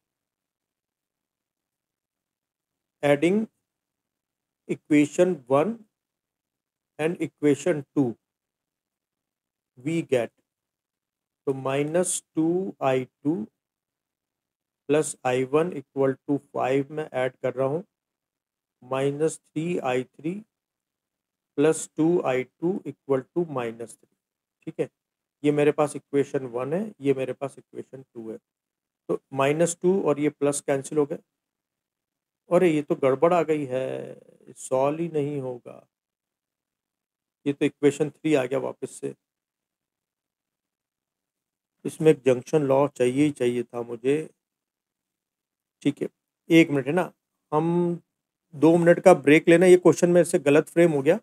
Adding equation 1 and equation 2 we get, तो -2I2 + I1 = 5 में ऐड कर रहा हूँ, -3I3 + 2I2 = -3। ठीक है, ये मेरे पास इक्वेशन 1 है, ये मेरे पास इक्वेशन 2 है। तो -2 और ये प्लस कैंसिल हो गए। अरे ये तो गड़बड़ आ गई है, सॉल्व ही नहीं होगा। ये तो इक्वेशन 3 आ गया वापस से। इसमें एक जंक्शन लॉ चाहिए ही चाहिए था मुझे। ठीक है, 1 मिनट है ना, हम 2 मिनट का ब्रेक लेना। ये क्वेश्चन मेरे से गलत फ्रेम हो गया,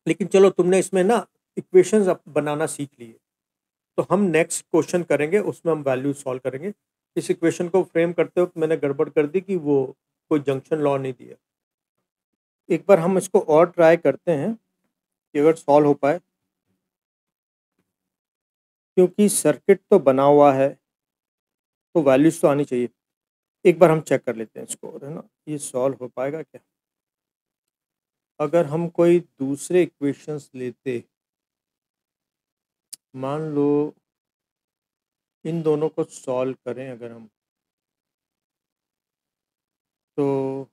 लेकिन चलो तुमने इसमें ना इक्वेशंस बनाना सीख लिए, तो हम नेक्स्ट क्वेश्चन करेंगे, उसमें हम वैल्यू सॉल्व करेंगे। इस इक्वेशन को फ्रेम करते वक्त मैंने गड़बड़ कर दी कि वो कोई जंक्शन लॉ नहीं दिया। एक बार हम इसको और ट्राई करते हैं कि अगर सॉल्व हो पाए। क्योंकि सर्किट तो बना हुआ है तो वैल्यूज तो आनी चाहिए। एक बार हम चेक कर लेते हैं इसको, है ना, ये सॉल्व हो पाएगा क्या? अगर हम कोई दूसरे इक्वेशंस लेते, मान लो इन दोनों को सॉल्व करें अगर हम, तो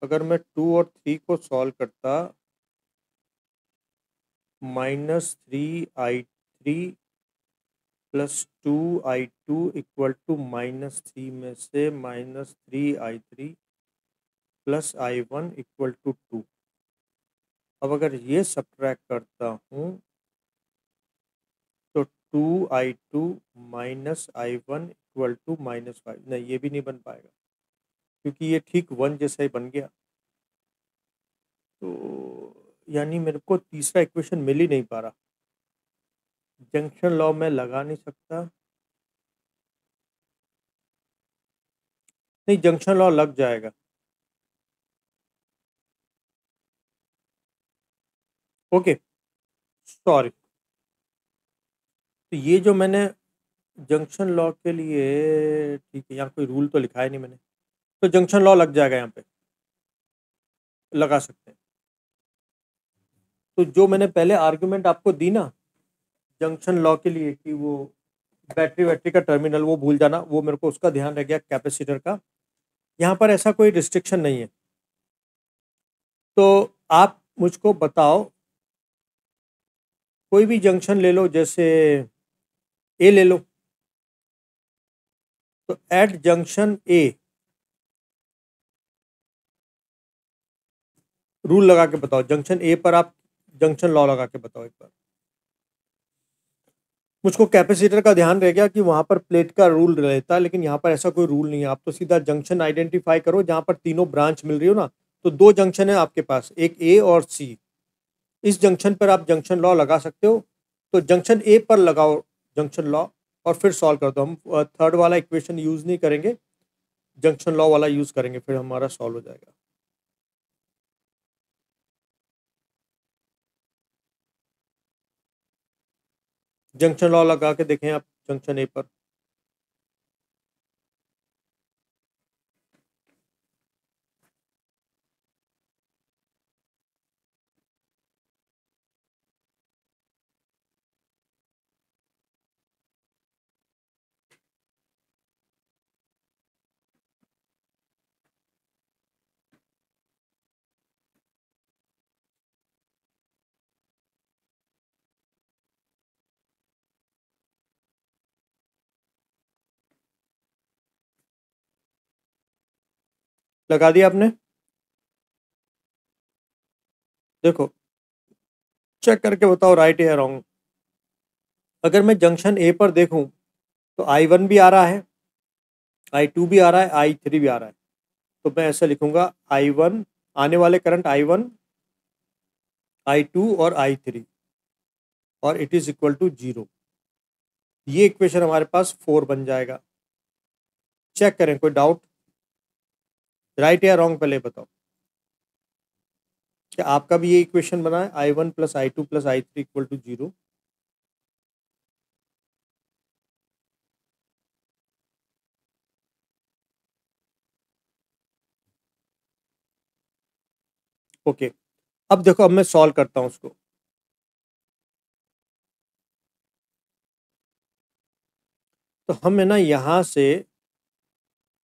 अगर मैं 2 और 3 को सॉल्व करता, -3i3 +2i2 = -3 में से -3i3 +i1 = 2। अब अगर ये सब्ट्रैक्ट करता हूँ तो 2i2 -i1 = -5। नहीं, ये भी नहीं बन पाएगा क्योंकि ये ठीक 1 जैसा ही बन गया। तो यानी मेरे को तीसरा इक्वेशन मिल ही नहीं पा रहा। जंक्शन लॉ में लगा नहीं सकता, नहीं जंक्शन लॉ लग जाएगा। Okay, sorry. तो ये जो मैंने जंक्शन लॉ के लिए, ठीक है, यहाँ कोई रूल तो लिखा है नहीं मैंने, तो जंक्शन लॉ लग जाएगा, यहाँ पे लगा सकते हैं। तो जो मैंने पहले आर्गुमेंट आपको दी ना जंक्शन लॉ के लिए कि वो बैटरी वैटरी का टर्मिनल वो भूल जाना, वो मेरे को उसका ध्यान रह गया कैपेसिटर का। यहाँ पर ऐसा कोई रिस्ट्रिक्शन नहीं है। तो आप मुझको बताओ, कोई भी जंक्शन ले लो, जैसे ए ले लो, तो एट जंक्शन ए रूल लगा के बताओ। जंक्शन ए पर आप जंक्शन लॉ लगा के बताओ एक बार। मुझको कैपेसिटर का ध्यान रह गया कि वहां पर प्लेट का रूल रहता है, लेकिन यहाँ पर ऐसा कोई रूल नहीं है। आप तो सीधा जंक्शन आइडेंटिफाई करो जहाँ पर तीनों ब्रांच मिल रही हो ना। तो दो जंक्शन है आपके पास, एक ए और सी। इस जंक्शन पर आप जंक्शन लॉ लगा सकते हो। तो जंक्शन ए पर लगाओ जंक्शन लॉ और फिर सॉल्व कर दो। हम थर्ड वाला इक्वेशन यूज नहीं करेंगे, जंक्शन लॉ वाला यूज करेंगे, फिर हमारा सॉल्व हो जाएगा। जंक्शन लॉ लगा के देखें आप जंक्शन ए पर। लगा दिया आपने? देखो चेक करके बताओ राइट या रॉन्ग। अगर मैं जंक्शन ए पर देखूं तो I1 भी आ रहा है, I2 भी आ रहा है, I3 भी आ रहा है। तो मैं ऐसा लिखूंगा I1, आने वाले करंट I1, I2 और I3, और इट इज इक्वल टू 0। ये इक्वेशन हमारे पास 4 बन जाएगा। चेक करें, कोई डाउट? राइट या रॉन्ग पहले बताओ। क्या आपका भी ये इक्वेशन बना है I1 + I2 + I3 = 0? ओके, अब देखो, अब मैं सॉल्व करता हूं उसको। तो हम है ना यहाँ से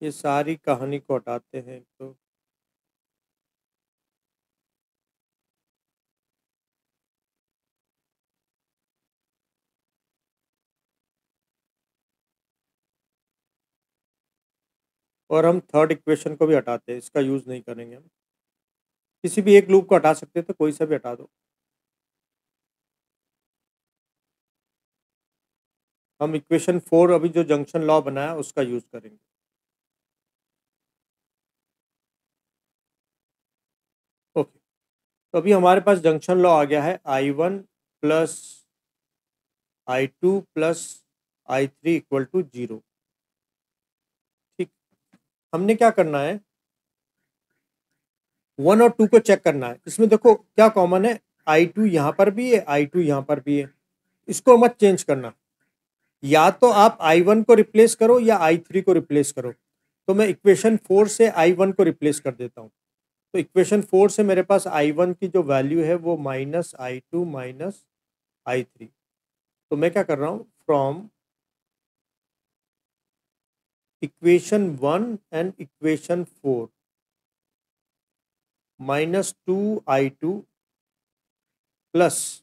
ये सारी कहानी को हटाते हैं। तो और हम थर्ड इक्वेशन को भी हटाते हैं, इसका यूज नहीं करेंगे हम। किसी भी एक लूप को हटा सकते हैं, तो कोई सा भी हटा दो। हम इक्वेशन 4 अभी जो जंक्शन लॉ बनाया उसका यूज करेंगे। ओके, तो अभी हमारे पास जंक्शन लॉ आ गया है I1 + I2 + I3 = 0। ठीक, हमने क्या करना है, 1 और 2 को चेक करना है। इसमें देखो क्या कॉमन है, I2 यहाँ पर भी है, I2 यहाँ पर भी है। इसको मत चेंज करना, या तो आप I1 को रिप्लेस करो या I3 को रिप्लेस करो। तो मैं इक्वेशन 4 से I1 को रिप्लेस कर देता हूँ। तो इक्वेशन 4 से मेरे पास I1 की जो वैल्यू है वो -I2 -I3। तो मैं क्या कर रहा हूँ, from equation 1 and equation 4 -2I2 plus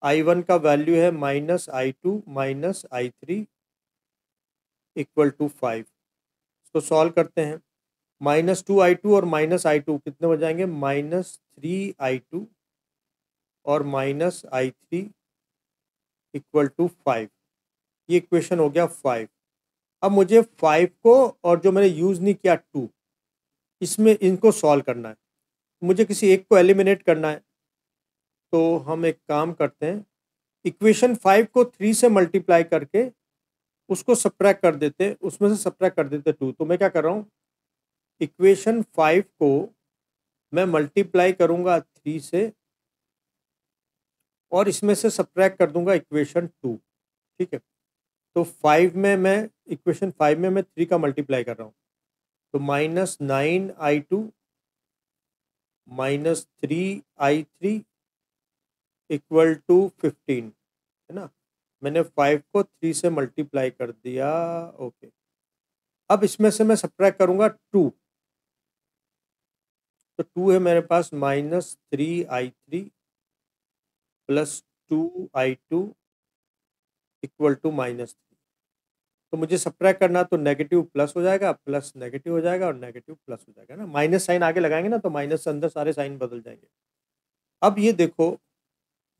I1 का वैल्यू है -I2 -I3 इक्वल टू 5। इसको सॉल्व करते हैं। -2I2 और -I2 कितने हो जाएंगे, -3I2 और -I3 इक्वल टू 5। ये इक्वेशन हो गया 5। अब मुझे 5 को और जो मैंने यूज़ नहीं किया 2, इसमें इनको सॉल्व करना है। मुझे किसी एक को एलिमिनेट करना है। तो हम एक काम करते हैं, इक्वेशन 5 को 3 से मल्टीप्लाई करके उसको सब्ट्रैक्ट कर देते, उसमें से सब्ट्रैक्ट कर देते 2। तो मैं क्या कर रहा हूँ, इक्वेशन 5 को मैं मल्टीप्लाई करूँगा 3 से और इसमें से सब्ट्रैक्ट कर दूंगा इक्वेशन 2। ठीक है। तो 5 में मैं इक्वेशन 5 में मैं 3 का मल्टीप्लाई कर रहा हूँ। तो -9I2 -3I3 इक्वल टू 15, है ना। मैंने 5 को 3 से मल्टीप्लाई कर दिया। ओके, अब इसमें से मैं सब्ट्रैक्ट करूंगा 2। तो 2 है मेरे पास -3I3 +2I2 इक्वल टू -3। तो मुझे सब्ट्रैक्ट करना, तो नेगेटिव प्लस हो जाएगा, प्लस नेगेटिव हो जाएगा और नेगेटिव प्लस हो जाएगा ना। माइनस साइन आगे लगाएंगे ना, तो माइनस से अंदर सारे साइन बदल जाएंगे। अब ये देखो,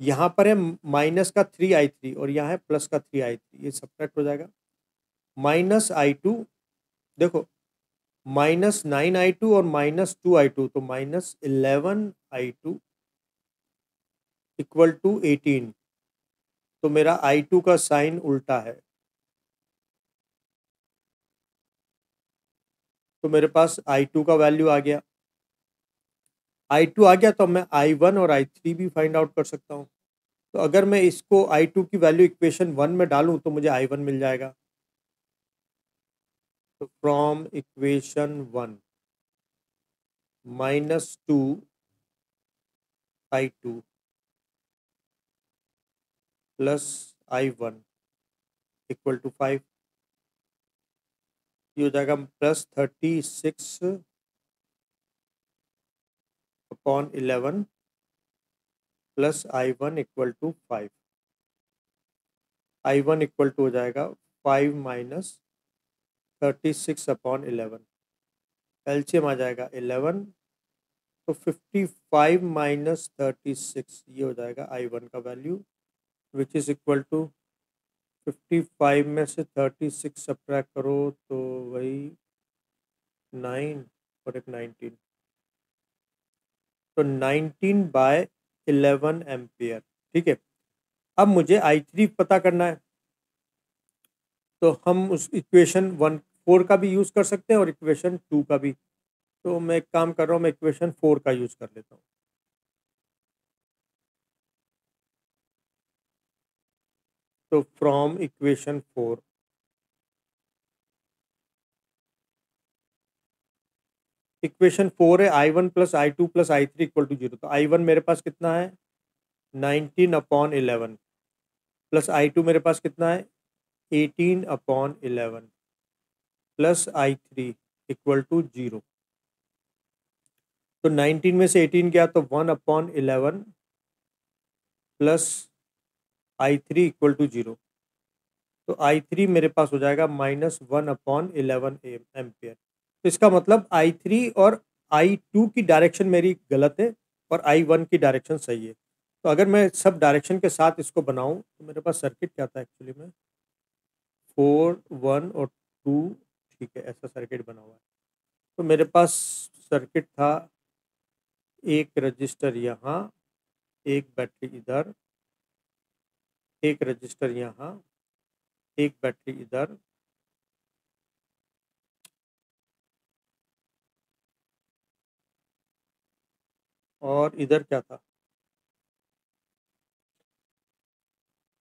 यहाँ पर है माइनस का 3I3 और यहाँ है प्लस का 3I3, ये सब्ट्रैक्ट हो जाएगा। -I2, देखो -9I2 और -2I2, तो -11I2 इक्वल टू 18। तो मेरा I2 का साइन उल्टा है। तो मेरे पास I2 का वैल्यू आ गया। I2 आ गया तो मैं I1 और I3 भी फाइंड आउट कर सकता हूँ। तो अगर मैं इसको I2 की वैल्यू इक्वेशन 1 में डालूं तो मुझे I1 मिल जाएगा। तो from equation 1 -2I2 plus I1 equal to 5। ये हो जाएगा +36/11 plus I1 equal to 5। I1 equal to हो जाएगा 5 - 36/11। एलसीएम आ जाएगा 11। तो 55 - 36, ये हो जाएगा I1 का value, which is equal to 55 में से 36 सब्ट्रैक्ट करो तो वही 9 और एक 19। तो 19/11 एम्पियर। ठीक है। अब मुझे I3 पता करना है। तो हम उस इक्वेशन 4 का भी यूज़ कर सकते हैं और इक्वेशन 2 का भी। तो मैं एक काम कर रहा हूँ, मैं इक्वेशन 4 का यूज़ कर लेता हूँ। तो फ्रॉम इक्वेशन 4 इक्वेशन 4 है I1 + I2 + I3 equal to 0। तो I1 मेरे पास कितना है, 19/11 प्लस I2 मेरे पास कितना है, 18/11 प्लस I3 इक्वल टू 0। तो 19 में से 18 गया तो 1/11 प्लस I3 इक्वल टू 0। तो I3 मेरे पास हो जाएगा -1/11 एम्पियर। तो इसका मतलब I3 और I2 की डायरेक्शन मेरी गलत है और I1 की डायरेक्शन सही है। तो अगर मैं सब डायरेक्शन के साथ इसको बनाऊं तो मेरे पास सर्किट क्या था एक्चुअली में, 4, 1 और 2। ठीक है, ऐसा सर्किट बना हुआ है। तो मेरे पास सर्किट था, एक रजिस्टर यहाँ, एक बैटरी इधर, एक रजिस्टर यहाँ, एक बैटरी इधर, और इधर क्या था,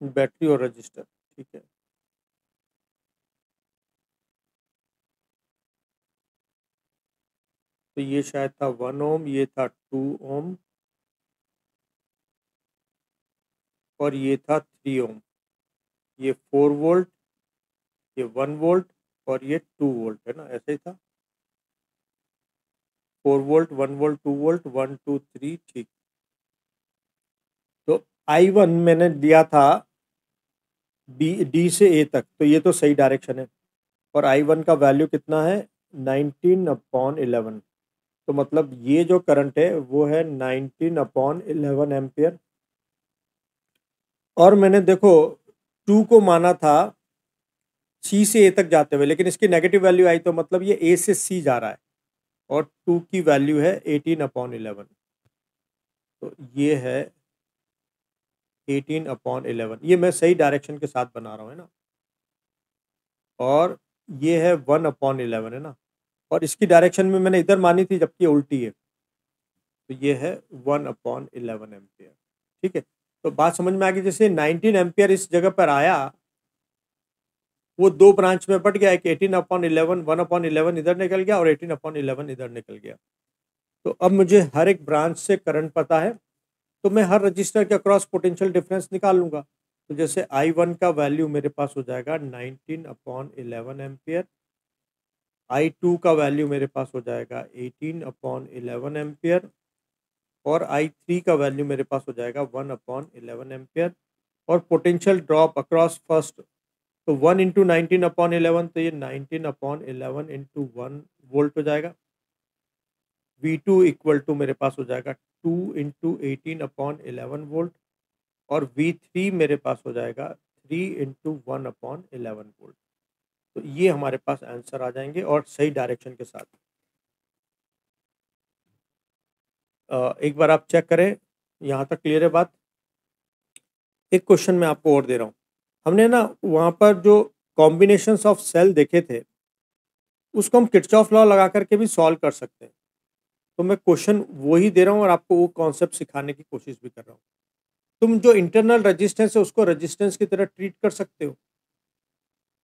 बैटरी और रजिस्टर। ठीक है। तो ये शायद था 1 ओम, ये था 2 ओम और ये था 3 ओम। ये 4 वोल्ट, ये 1 वोल्ट और ये 2 वोल्ट, है ना, ऐसे ही था। 4 वोल्ट, 1 वोल्ट, 2 वोल्ट, 1 2 3, ठीक। तो I1 मैंने दिया था डी से ए तक, तो ये तो सही डायरेक्शन है। और I1 का वैल्यू कितना है, 19/11। तो मतलब ये जो करंट है वो है 19/11 एम्पियर। और मैंने देखो 2 को माना था सी से ए तक जाते हुए, लेकिन इसकी नेगेटिव वैल्यू आई, तो मतलब ये ए से सी जा रहा है। और 2 की वैल्यू है 18/11। तो ये है 18/11। ये मैं सही डायरेक्शन के साथ बना रहा हूँ, है ना। और ये है 1/11, है ना। और इसकी डायरेक्शन में मैंने इधर मानी थी, जबकि उल्टी है। तो ये है 1/11 एम्पियर। ठीक है, तो बात समझ में आ गई। जैसे 19 एम्पियर इस जगह पर आया, वो दो ब्रांच में बट गया, एक 18/11, 1/11 इधर निकल गया और 18/11 इधर निकल गया। तो अब मुझे हर एक ब्रांच से करंट पता है, तो मैं हर रजिस्टर के अक्रॉस पोटेंशियल डिफरेंस निकाल लूंगा। तो जैसे I1 का वैल्यू मेरे पास हो जाएगा 19/11 एम्पियर, I2 का वैल्यू मेरे पास हो जाएगा 18/11 एम्पियर, और I3 का वैल्यू मेरे पास हो जाएगा 1/11 एम्पियर। और पोटेंशियल ड्रॉप अक्रॉस फर्स्ट, तो 1 इंटू 19/11, तो ये 19/11 इंटू 1 वोल्ट हो जाएगा। V2 इक्वल टू मेरे पास हो जाएगा 2 इंटू 18/11 वोल्ट। और V3 मेरे पास हो जाएगा 3 इंटू 1/11 वोल्ट। तो ये हमारे पास आंसर आ जाएंगे और सही डायरेक्शन के साथ। एक बार आप चेक करें, यहाँ तक क्लियर है बात। एक क्वेश्चन मैं आपको और दे रहा हूँ। हमने ना वहाँ पर जो कॉम्बिनेशंस ऑफ सेल देखे थे, उसको हम किरचॉफ लॉ लगा करके भी सॉल्व कर सकते हैं। तो मैं क्वेश्चन वही दे रहा हूँ और आपको वो कॉन्सेप्ट सिखाने की कोशिश भी कर रहा हूँ। तुम जो इंटरनल रेजिस्टेंस है उसको रेजिस्टेंस की तरह ट्रीट कर सकते हो।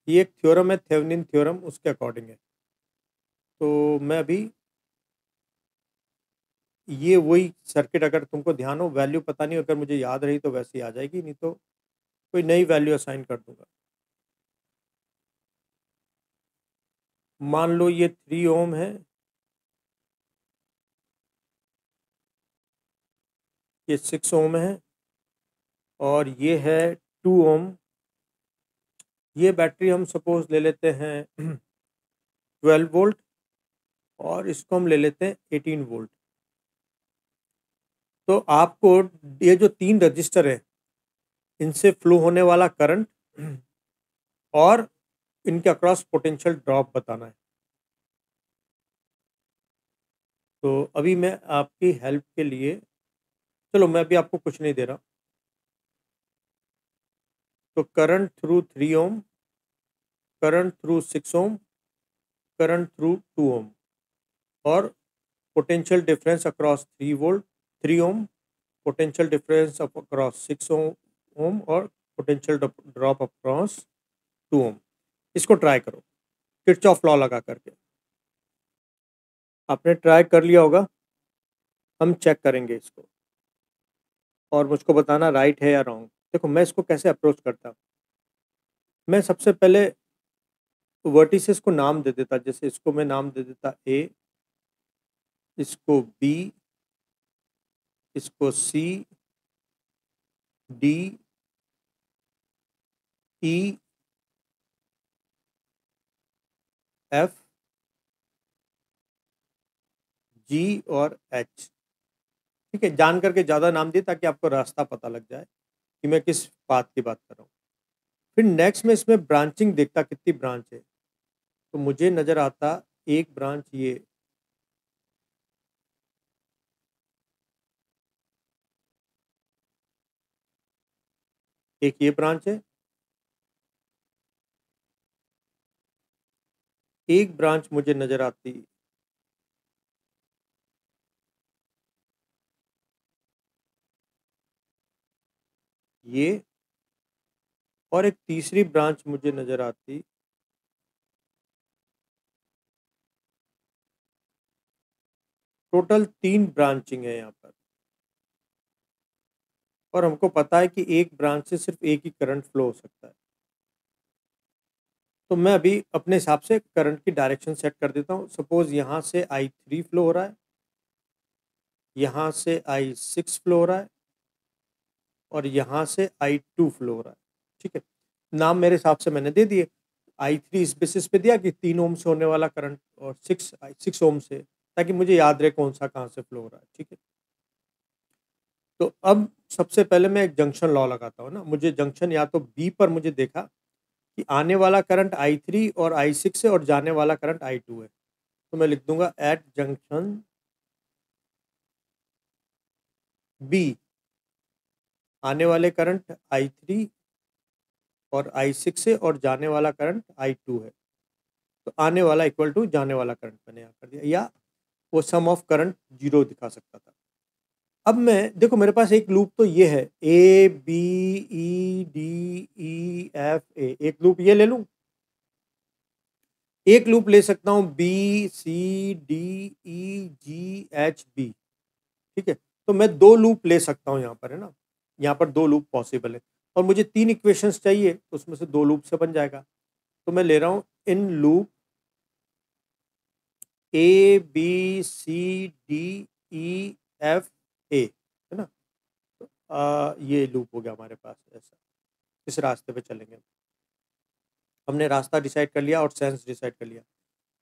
ये एक थ्योरम है, थेवेनिन थ्योरम, उसके अकॉर्डिंग है। तो मैं अभी ये वही सर्किट, अगर तुमको ध्यान हो, वैल्यू पता नहीं, अगर मुझे याद रही तो वैसे ही आ जाएगी, नहीं तो कोई नई वैल्यू असाइन कर दूंगा। मान लो ये 3 ओम है, ये 6 ओम है, और ये है 2 ओम। ये बैटरी हम सपोज ले लेते हैं 12 वोल्ट, और इसको हम ले लेते हैं 18 वोल्ट। तो आपको ये जो 3 रजिस्टर है, इनसे फ्लो होने वाला करंट और इनके अक्रॉस पोटेंशियल ड्रॉप बताना है। तो अभी मैं आपकी हेल्प के लिए, चलो मैं अभी आपको कुछ नहीं दे रहा। तो करंट थ्रू 3 ओम, करंट थ्रू 6 ओम, करंट थ्रू 2 ओम, और पोटेंशियल डिफरेंस अक्रॉस 3 वोल्ट, 3 ओम, पोटेंशियल डिफरेंस अक्रॉस 6 ओम, और पोटेंशियल ड्रॉप अक्रॉस 2 ओम। इसको ट्राई करो किरचॉफ लॉ लगा करके। आपने ट्राई कर लिया होगा, हम चेक करेंगे इसको और मुझको बताना राइट है या रॉन्ग। देखो मैं इसको कैसे अप्रोच करता हूँ। मैं सबसे पहले वर्टिसेस को नाम दे देता, जैसे इसको मैं नाम दे देता ए, इसको बी, इसको सी, डी, ई, एफ, जी और एच। ठीक है, जान करके ज़्यादा नाम दिए ताकि आपको रास्ता पता लग जाए कि मैं किस बात की बात कर रहा हूँ। फिर नेक्स्ट में इसमें ब्रांचिंग देखता, कितनी ब्रांच है। तो मुझे नज़र आता एक ब्रांच, ये एक, ये ब्रांच है, एक ब्रांच मुझे नज़र आती ये, और एक तीसरी ब्रांच मुझे नज़र आती टोटल 3 ब्रांचिंग है यहाँ पर, और हमको पता है कि एक ब्रांच से सिर्फ एक ही करंट फ्लो हो सकता है। तो मैं अभी अपने हिसाब से करंट की डायरेक्शन सेट कर देता हूँ। सपोज यहाँ से I3 फ्लो हो रहा है, यहाँ से I6 फ्लो हो रहा है, और यहाँ से I2 फ्लो हो रहा है। ठीक है, नाम मेरे हिसाब से मैंने दे दिए। I3 इस बेसिस पे दिया कि 3 ओम से होने वाला करंट, और 6 ओम से, ताकि मुझे याद रहे कौन सा कहाँ से फ्लो हो रहा है। ठीक है, तो अब सबसे पहले मैं एक जंक्शन लॉ लगाता हूँ ना। मुझे जंक्शन या तो बी पर मुझे देखा कि आने वाला करंट I3 और I6 है और जाने वाला करंट I2 है, तो मैं लिख दूंगा एट जंक्शन बी आने वाले करंट I3 और I6 है और जाने वाला करंट I2 है। तो आने वाला इक्वल टू जाने वाला करंट मैंने यहाँ कर दिया, या वो सम ऑफ करंट 0 दिखा सकता था। अब मैं देखो, मेरे पास एक लूप तो ये है ABEDEF A, एक लूप ये ले लूं, एक लूप ले सकता हूं BCDEGHB। ठीक है, तो मैं 2 लूप ले सकता हूं यहाँ पर, है ना। यहाँ पर 2 लूप पॉसिबल है, और मुझे 3 इक्वेशंस चाहिए, तो उसमें से 2 लूप से बन जाएगा। तो मैं ले रहा हूं इन लूप ABCDEFA, है ना। ये लूप हो गया हमारे पास। ऐसा इस रास्ते पे चलेंगे। हमने रास्ता डिसाइड कर लिया और सेंस डिसाइड कर लिया।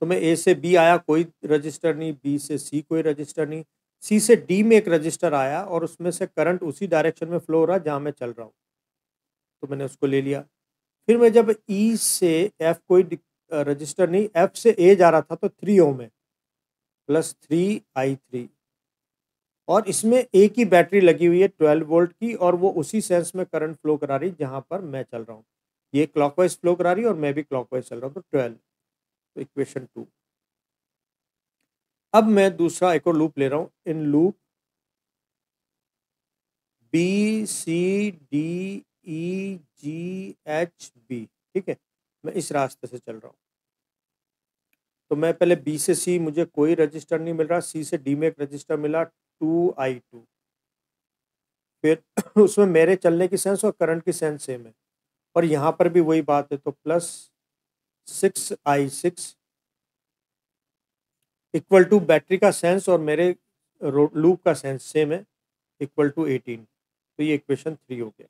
तो मैं ए से बी आया, कोई रजिस्टर नहीं, बी से सी कोई रजिस्टर नहीं, सी से डी में एक रजिस्टर आया और उसमें से करंट उसी डायरेक्शन में फ्लो हो रहा है जहाँ मैं चल रहा हूँ, तो मैंने उसको ले लिया। फिर मैं जब ई से एफ कोई रजिस्टर नहीं, एफ से ए जा रहा था, तो 3 ओम है प्लस 3I3, और इसमें एक ही बैटरी लगी हुई है 12 वोल्ट की, और वो उसी सेंस में करंट फ्लो करा रही जहाँ पर मैं चल रहा हूँ। ये क्लॉकवाइज फ्लो करा रही है और मैं भी क्लॉकवाइज चल रहा हूँ, तो 12। तो इक्वेशन 2। अब मैं दूसरा एक और लूप ले रहा हूँ, इन लूप BCDEGHB। ठीक है, मैं इस रास्ते से चल रहा हूँ। तो मैं पहले बी से सी, मुझे कोई रजिस्टर नहीं मिल रहा, सी से डी में एक रजिस्टर मिला 2I2। फिर उसमें मेरे चलने की सेंस और करंट की सेंस सेम है, और यहाँ पर भी वही बात है, तो plus 6I6 equal to battery का सेंस और मेरे लूप का सेंस सेम है, इक्वल टू 18। तो ये इक्वेशन 3 हो गया।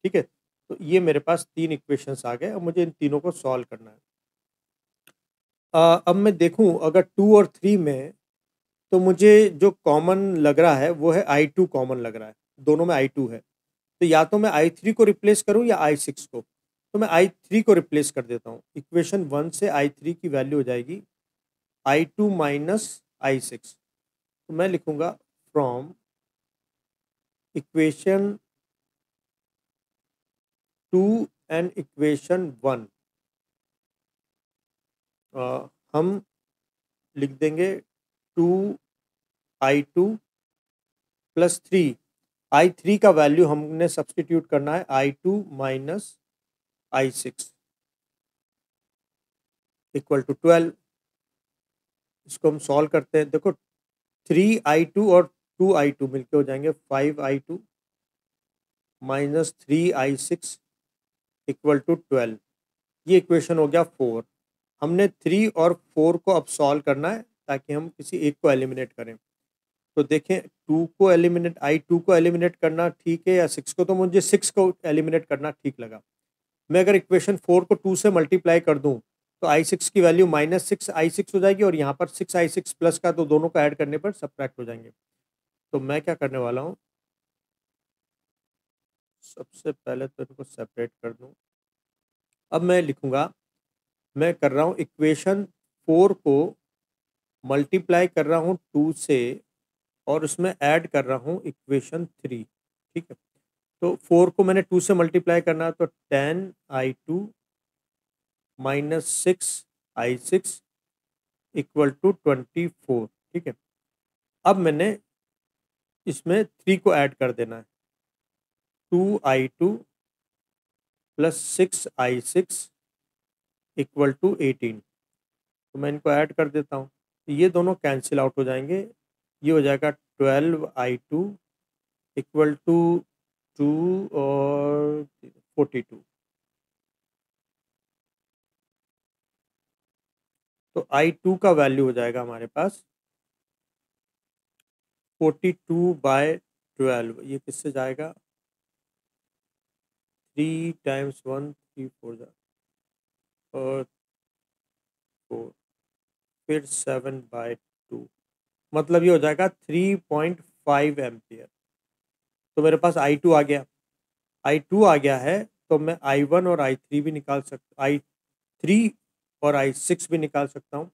ठीक है, तो ये मेरे पास 3 इक्वेशंस आ गए। अब मुझे इन तीनों को सॉल्व करना है। अब मैं देखूं अगर 2 और 3 में, तो मुझे जो कॉमन लग रहा है वो है I2 कॉमन लग रहा है, दोनों में I2 है। तो या तो मैं I3 को रिप्लेस करूं या I6 को, तो मैं I3 को रिप्लेस कर देता हूं। इक्वेशन 1 से I3 की वैल्यू हो जाएगी I2 माइनस I6। तो मैं लिखूंगा फ्रॉम इक्वेशन 2 एंड इक्वेशन 1 हम लिख देंगे 2I2 प्लस 3। I3 का वैल्यू हमने सब्सटीट्यूट करना है I2 minus I6 equal to 12। इसको हम सॉल्व करते हैं। देखो 3I2 और 2I2 मिलके हो जाएंगे 5I2 minus 3I6 equal to 12। ये इक्वेशन हो गया 4। हमने 3 और 4 को अब सॉल्व करना है ताकि हम किसी एक को एलिमिनेट करें। तो देखें 2 को एलिमिनेट, I2 को एलिमिनेट करना ठीक है या 6 को, तो मुझे 6 को एलिमिनेट करना ठीक लगा। मैं अगर इक्वेशन 4 को 2 से मल्टीप्लाई कर दूं, तो I6 की वैल्यू माइनस 6I6 हो जाएगी, और यहाँ पर 6I6 प्लस का, तो दोनों को ऐड करने पर सब्ट्रैक्ट हो जाएंगे। तो मैं क्या करने वाला हूँ, सबसे पहले तो इनको सेपरेट कर दूं। अब मैं लिखूंगा, मैं कर रहा हूँ इक्वेशन 4 को मल्टीप्लाई कर रहा हूँ 2 से, और उसमें ऐड कर रहा हूँ इक्वेशन 3। ठीक है, तो 4 को मैंने 2 से मल्टीप्लाई करना है, तो 10I2 minus 6I6 equal to 24। ठीक है, अब मैंने इसमें 3 को ऐड कर देना है, 2I2 plus 6I6 equal to 18। तो मैं इनको ऐड कर देता हूँ। ये दोनों कैंसिल आउट हो जाएंगे, ये हो जाएगा 12i2 इक्वल टू 2 और 42। तो i2 का वैल्यू हो जाएगा हमारे पास 42/12। ये किससे जाएगा, 3 टाइम्स 1 3 4 और 4, फिर 7/2, मतलब ये हो जाएगा 3.5 एम्पियर। तो मेरे पास i2 आ गया, i2 आ गया है, तो मैं i1 और i3 भी निकाल सकता, i3 और i6 भी निकाल सकता हूँ।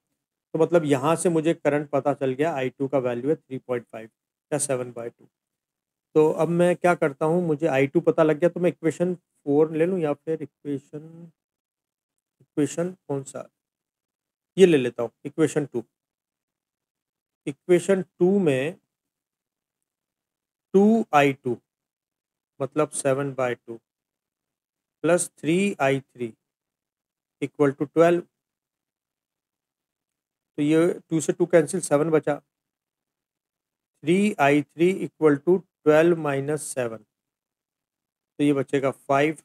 तो मतलब यहाँ से मुझे करंट पता चल गया, i2 का वैल्यू है 3.5 या 7/2। तो अब मैं क्या करता हूँ, मुझे i2 पता लग गया, तो मैं इक्वेशन 4 ले लूँ या फिर इक्वेशन इक्वेशन कौन सा, ये ले लेता हूँ, इक्वेशन 2। इक्वेशन 2 में 2i2 मतलब 7/2 प्लस 3i3 इक्वल टू 12। तो ये 2 से 2 कैंसिल, 7 बचा, 3i3 इक्वल टू 12 माइनस 7, तो ये बचेगा 5।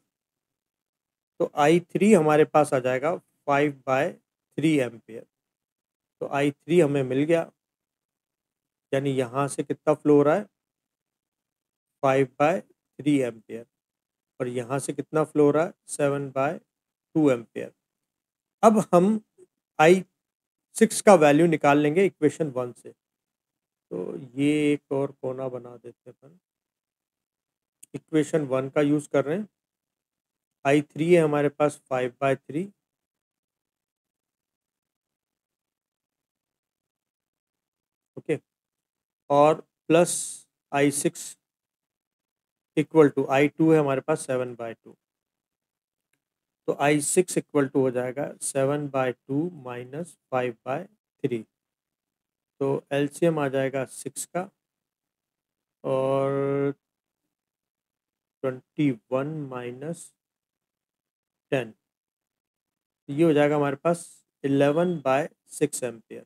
तो i3 हमारे पास आ जाएगा 5/3 एम्पियर। तो i3 हमें मिल गया, यानी यहाँ से कितना फ्लो हो रहा है, 5/3 एम्पियर, और यहाँ से कितना फ्लो हो रहा है, 7/2 एम्पियर। अब हम i6 का वैल्यू निकाल लेंगे इक्वेशन 1 से। तो ये एक और कोना बना देते हैं अपन, इक्वेशन 1 का यूज़ कर रहे हैं। i3 है हमारे पास 5/3, ओके, और plus i6 equal to i2 है हमारे पास 7/2। तो i6 इक्वल टू हो जाएगा 7/2 माइनस 5/3। तो एलसीएम आ जाएगा 6 का, और 21 माइनस 10, ये हो जाएगा हमारे पास 11/6 एम्पियर।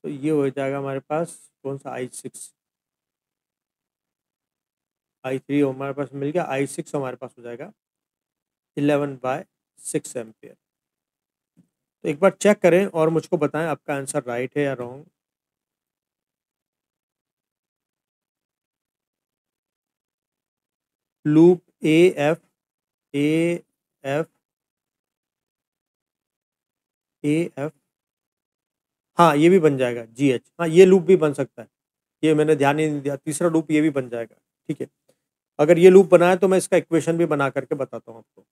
तो ये हो जाएगा हमारे पास कौन सा, i6, i3 हमारे पास मिल गया, i6 हमारे पास हो जाएगा 11/6 एम्पियर। तो एक बार चेक करें और मुझको बताएं आपका आंसर राइट है या wrong. Loop F A F, हाँ ये भी बन जाएगा, GH, हाँ ये लूप भी बन सकता है, ये मैंने ध्यान ही नहीं दिया, तीसरा लूप ये भी बन जाएगा। ठीक है, अगर ये लूप बना है तो मैं इसका इक्वेशन भी बना करके बताता हूँ आपको,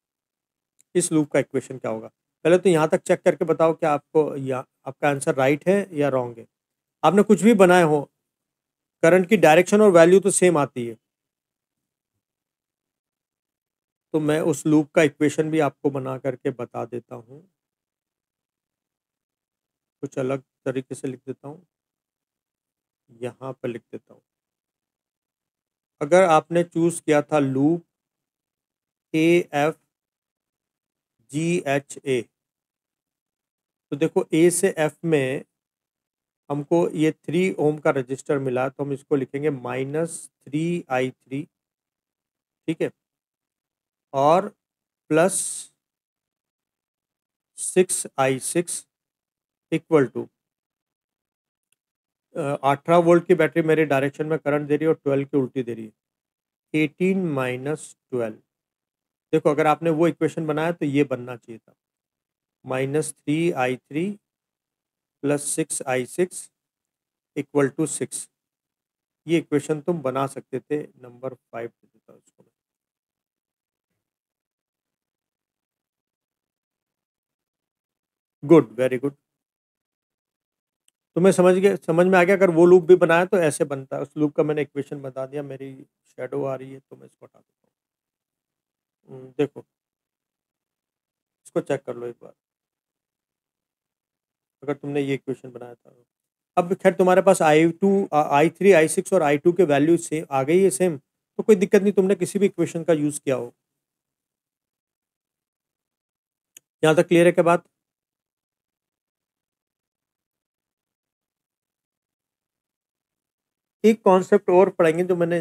इस लूप का इक्वेशन क्या होगा। पहले तो यहाँ तक चेक करके बताओ कि आपको या आपका आंसर राइट है या रॉन्ग है। आपने कुछ भी बनाए हो, करंट की डायरेक्शन और वैल्यू तो सेम आती है। तो मैं उस लूप का इक्वेशन भी आपको बना करके बता देता हूँ, कुछ अलग तरीके से लिख देता हूँ, यहाँ पर लिख देता हूँ। अगर आपने चूज किया था लूप AFGHA, तो देखो A से F में हमको ये 3 ओम का रजिस्टर मिला, तो हम इसको लिखेंगे -3i3, ठीक है, और plus 6i6 equal to 18 volt की बैटरी मेरे डायरेक्शन में करंट दे रही है और 12 की उल्टी दे रही है, 18 माइनस 12। देखो अगर आपने वो इक्वेशन बनाया तो ये बनना चाहिए था, -3i3 plus 6i6 equal to 6। ये इक्वेशन तुम बना सकते थे, नंबर 5 दे देता हूं उसको। Good, very good. तुम्हें समझ में आ गया, अगर वो लूप भी बनाया तो ऐसे बनता है। उस लूप का मैंने इक्वेशन बता दिया। मेरी शेडो आ रही है तो मैं इसको हटा देता हूँ। देखो इसको चेक कर लो एक बार, अगर तुमने ये इक्वेशन बनाया था। अब खैर तुम्हारे पास i3 i6 और i2 के वैल्यू सेम आ गई है, सेम, तो कोई दिक्कत नहीं, तुमने किसी भी इक्वेशन का यूज किया हो। यहाँ तक क्लियर है क्या बात? एक कॉन्सेप्ट और पढ़ेंगे जो मैंने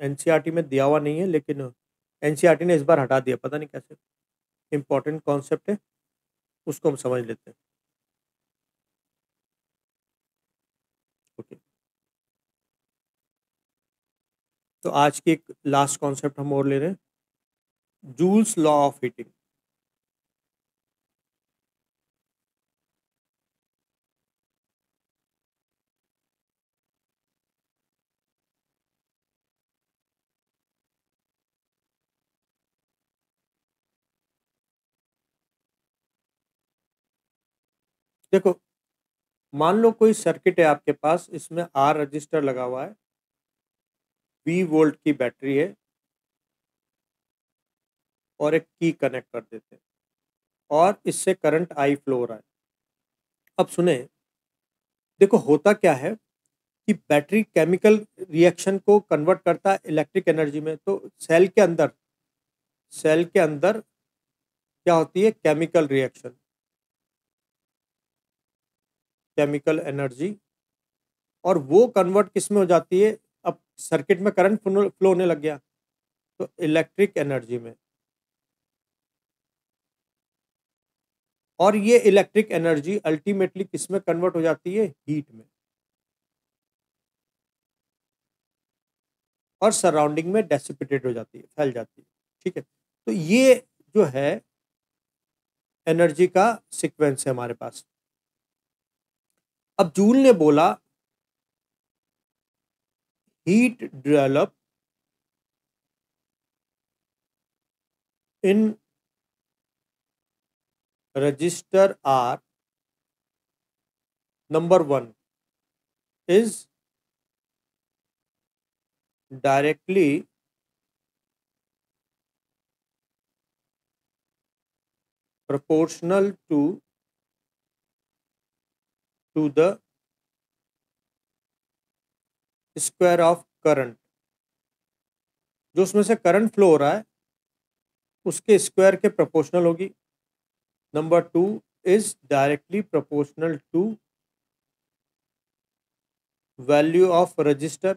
एनसीईआरटी में दिया हुआ नहीं है, लेकिन एनसीईआरटी ने इस बार हटा दिया, पता नहीं कैसे। इंपॉर्टेंट कॉन्सेप्ट है, उसको हम समझ लेते हैं। ओके, तो आज की एक लास्ट कॉन्सेप्ट हम और ले रहे हैं, जूल्स लॉ ऑफ हीटिंग। देखो, मान लो कोई सर्किट है आपके पास, इसमें आर रजिस्टर लगा हुआ है, 20 वोल्ट की बैटरी है और एक की कनेक्ट कर देते हैं और इससे करंट आई फ्लो हो रहा है। अब सुने, देखो होता क्या है कि बैटरी केमिकल रिएक्शन को कन्वर्ट करता है इलेक्ट्रिक एनर्जी में। तो सेल के अंदर क्या होती है, केमिकल रिएक्शन, केमिकल एनर्जी, और वो कन्वर्ट किस में हो जाती है, अब सर्किट में करंट फ्लो होने लग गया तो इलेक्ट्रिक एनर्जी में। और ये इलेक्ट्रिक एनर्जी अल्टीमेटली किस में कन्वर्ट हो जाती है, हीट में, और सराउंडिंग में डेसिपेटेड हो जाती है, फैल जाती है। ठीक है, तो ये जो है एनर्जी का सीक्वेंस है हमारे पास। अब जूल ने बोला heat develop in register R number 1 is directly proportional to the square of current। जो उसमें से करंट फ्लो हो रहा है उसके स्क्वायर के प्रोपोर्शनल होगी। Number 2 is directly proportional to value of register,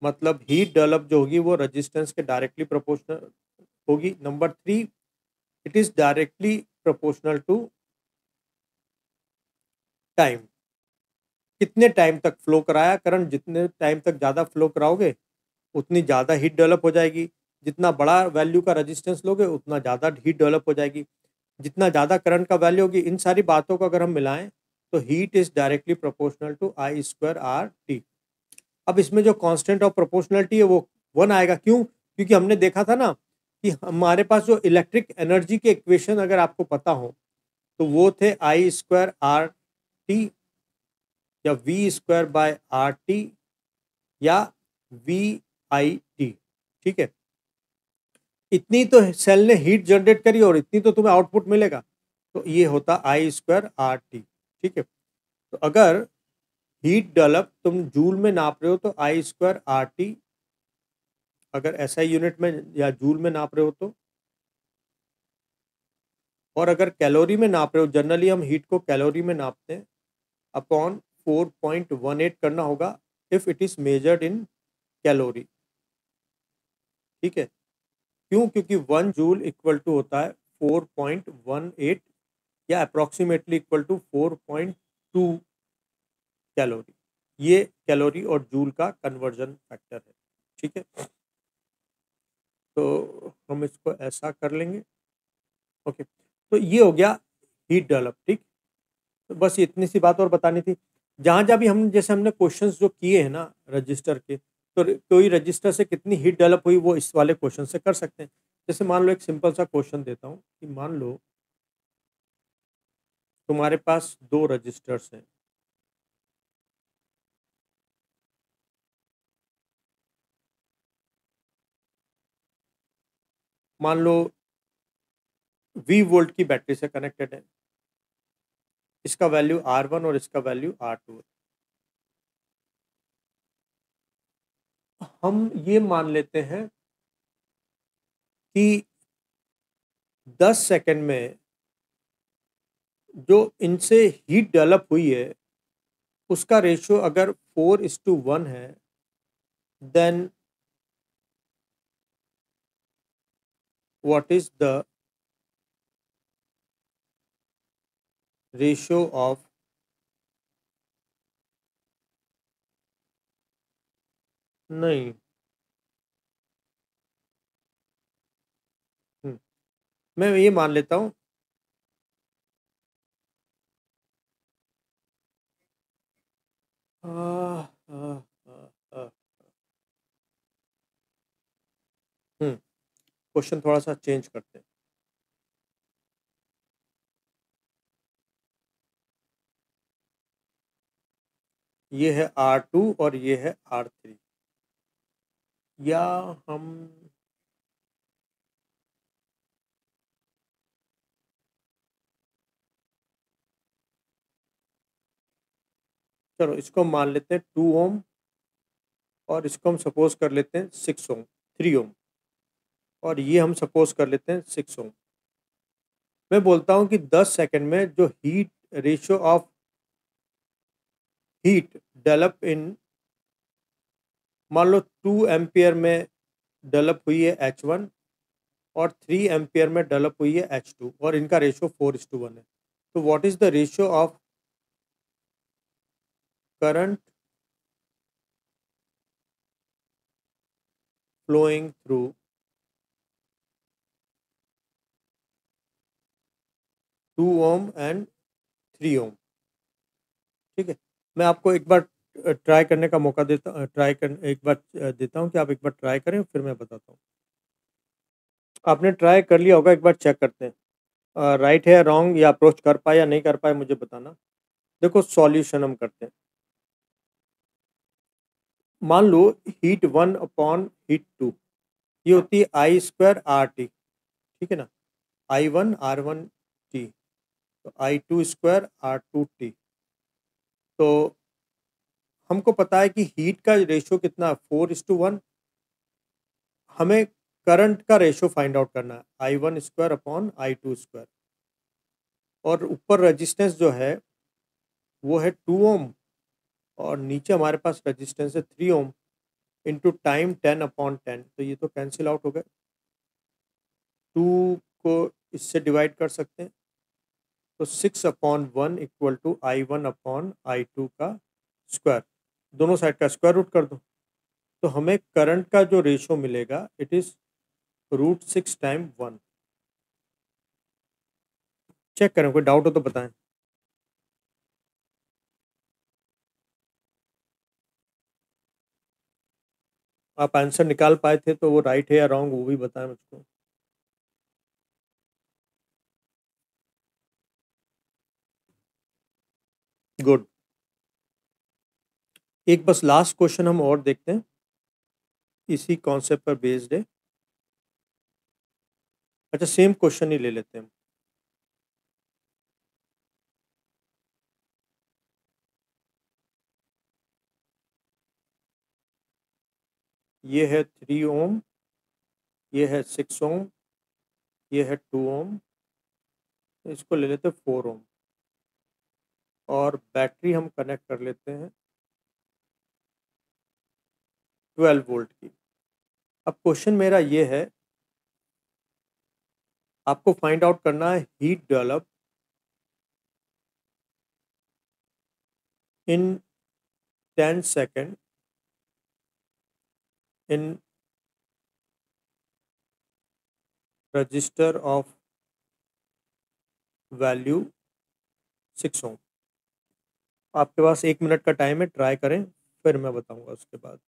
मतलब हीट डेवलप जो होगी वो रजिस्टेंस के डायरेक्टली प्रोपोर्शनल होगी। Number 3, it is directly proportional to time, कितने टाइम तक फ्लो कराया करंट, जितने टाइम तक ज़्यादा फ्लो कराओगे उतनी ज़्यादा हीट डेवलप हो जाएगी, जितना बड़ा वैल्यू का रेजिस्टेंस लोगे उतना ज़्यादा हीट डेवलप हो जाएगी, जितना ज़्यादा करंट का वैल्यू होगी। इन सारी बातों को अगर हम मिलाएं तो heat is directly proportional to I square R T. अब इसमें जो कांस्टेंट ऑफ प्रोपोर्शनलिटी है वो 1 आएगा। क्यों? क्योंकि हमने देखा था ना कि हमारे पास जो इलेक्ट्रिक एनर्जी के इक्वेशन अगर आपको पता हो तो वो थे आई स्क्वायर आर टी या V square by R T या वी आई टी। ठीक है, इतनी तो सेल ने हीट जनरेट करी और इतनी तो तुम्हें आउटपुट मिलेगा, तो ये होता आई स्क्वायर आर टी। ठीक है, तो अगर हीट डेवलप तुम जूल में नाप रहे हो तो आई स्क्वायर आर टी, अगर एसआई यूनिट में या जूल में नाप रहे हो तो, और अगर कैलोरी में नाप रहे हो, जनरली हम हीट को कैलोरी में नापते हैं, अपॉन 4.18 करना होगा if it is measured in calorie. ठीक है, क्यों? क्योंकि 1 जूल इक्वल टू होता है 4.18 या अप्रोक्सीमेटली इक्वल टू 4.2 कैलोरी। ये कैलोरी और जूल का कन्वर्जन फैक्टर है। ठीक है, तो हम इसको ऐसा कर लेंगे। ओके, तो ये हो गया हीट डेवलप। ठीक, तो बस इतनी सी बात और बतानी थी। जहाँ जहाँ भी हम जैसे हमने क्वेश्चंस जो किए हैं ना रजिस्टर के, तो कोई रजिस्टर से कितनी हीट डेवलप हुई वो इस वाले क्वेश्चन से कर सकते हैं। जैसे मान लो एक सिंपल सा क्वेश्चन देता हूँ कि मान लो तुम्हारे पास 2 रजिस्टर्स हैं, मान लो 20 वोल्ट की बैटरी से कनेक्टेड है, इसका वैल्यू R1 और इसका वैल्यू R2 है। हम ये मान लेते हैं कि 10 सेकंड में जो इनसे हीट डेवलप हुई है उसका रेशियो अगर 4:1 है, then what is the ratio of नहीं मैं ये मान लेता हूँ क्वेश्चन थोड़ा सा चेंज करते हैं। ये है R2 और ये है R3, या हम चलो इसको मान लेते हैं 2 ओम, और इसको हम सपोज कर लेते हैं 6 ओम, 3 ओम, और ये हम सपोज कर लेते हैं 6 ओम। मैं बोलता हूँ कि 10 सेकंड में जो heat ratio of heat develop इन, मान लो 2 एम्पियर में डेवलप हुई है H1 और 3 एम्पियर में डेवलप हुई है H2, और इनका रेशियो 4:1 है। तो what is the ratio of current flowing through 2 ohm and 3 ohm? ठीक है, मैं आपको एक बार ट्राई करने का मौका देता ट्राई कर एक बार देता हूँ कि आप एक बार ट्राई करें, फिर मैं बताता हूँ। आपने ट्राई कर लिया होगा, एक बार चेक करते हैं राइट है रॉन्ग, या अप्रोच कर पाए या नहीं कर पाए, मुझे बताना। देखो सॉल्यूशन हम करते हैं। मान लो हीट 1 अपॉन हीट 2 ये होती है I² RT, ठीक है ना, I1 R1T, तो I2² R2T। तो हमको पता है कि हीट का रेशियो कितना, 4:1। हमें करंट का रेशियो फाइंड आउट करना है, I1² अपॉन I2², और ऊपर रेजिस्टेंस जो है वो है 2 ओम, और नीचे हमारे पास रेजिस्टेंस है 3 ओम, इंटू टाइम 10/10, तो ये तो कैंसिल आउट हो गए। 2 को इससे डिवाइड कर सकते हैं, तो 6/1 इक्वल टू I1/I2 का स्क्वायर, दोनों साइड का स्क्वायर रूट कर दो, तो हमें करंट का जो रेशियो मिलेगा इट इज √6 टाइम 1। चेक करें, कोई डाउट हो तो बताएं। आप आंसर निकाल पाए थे तो वो राइट है या रॉन्ग वो भी बताएं मुझको। गुड। एक बस लास्ट क्वेश्चन हम और देखते हैं, इसी कॉन्सेप्ट पर बेस्ड है। अच्छा, सेम क्वेश्चन ही ले लेते हैं। ये है 3 ओम, ये है 6 ओम, ये है 2 ओम, इसको ले लेते हैं 4 ओम, और बैटरी हम कनेक्ट कर लेते हैं 12 वोल्ट की। अब क्वेश्चन मेरा ये है, आपको फाइंड आउट करना है heat develop in 10 second in register of value 6 ओम। आपके पास 1 मिनट का टाइम है, ट्राई करें, फिर मैं बताऊंगा उसके बाद।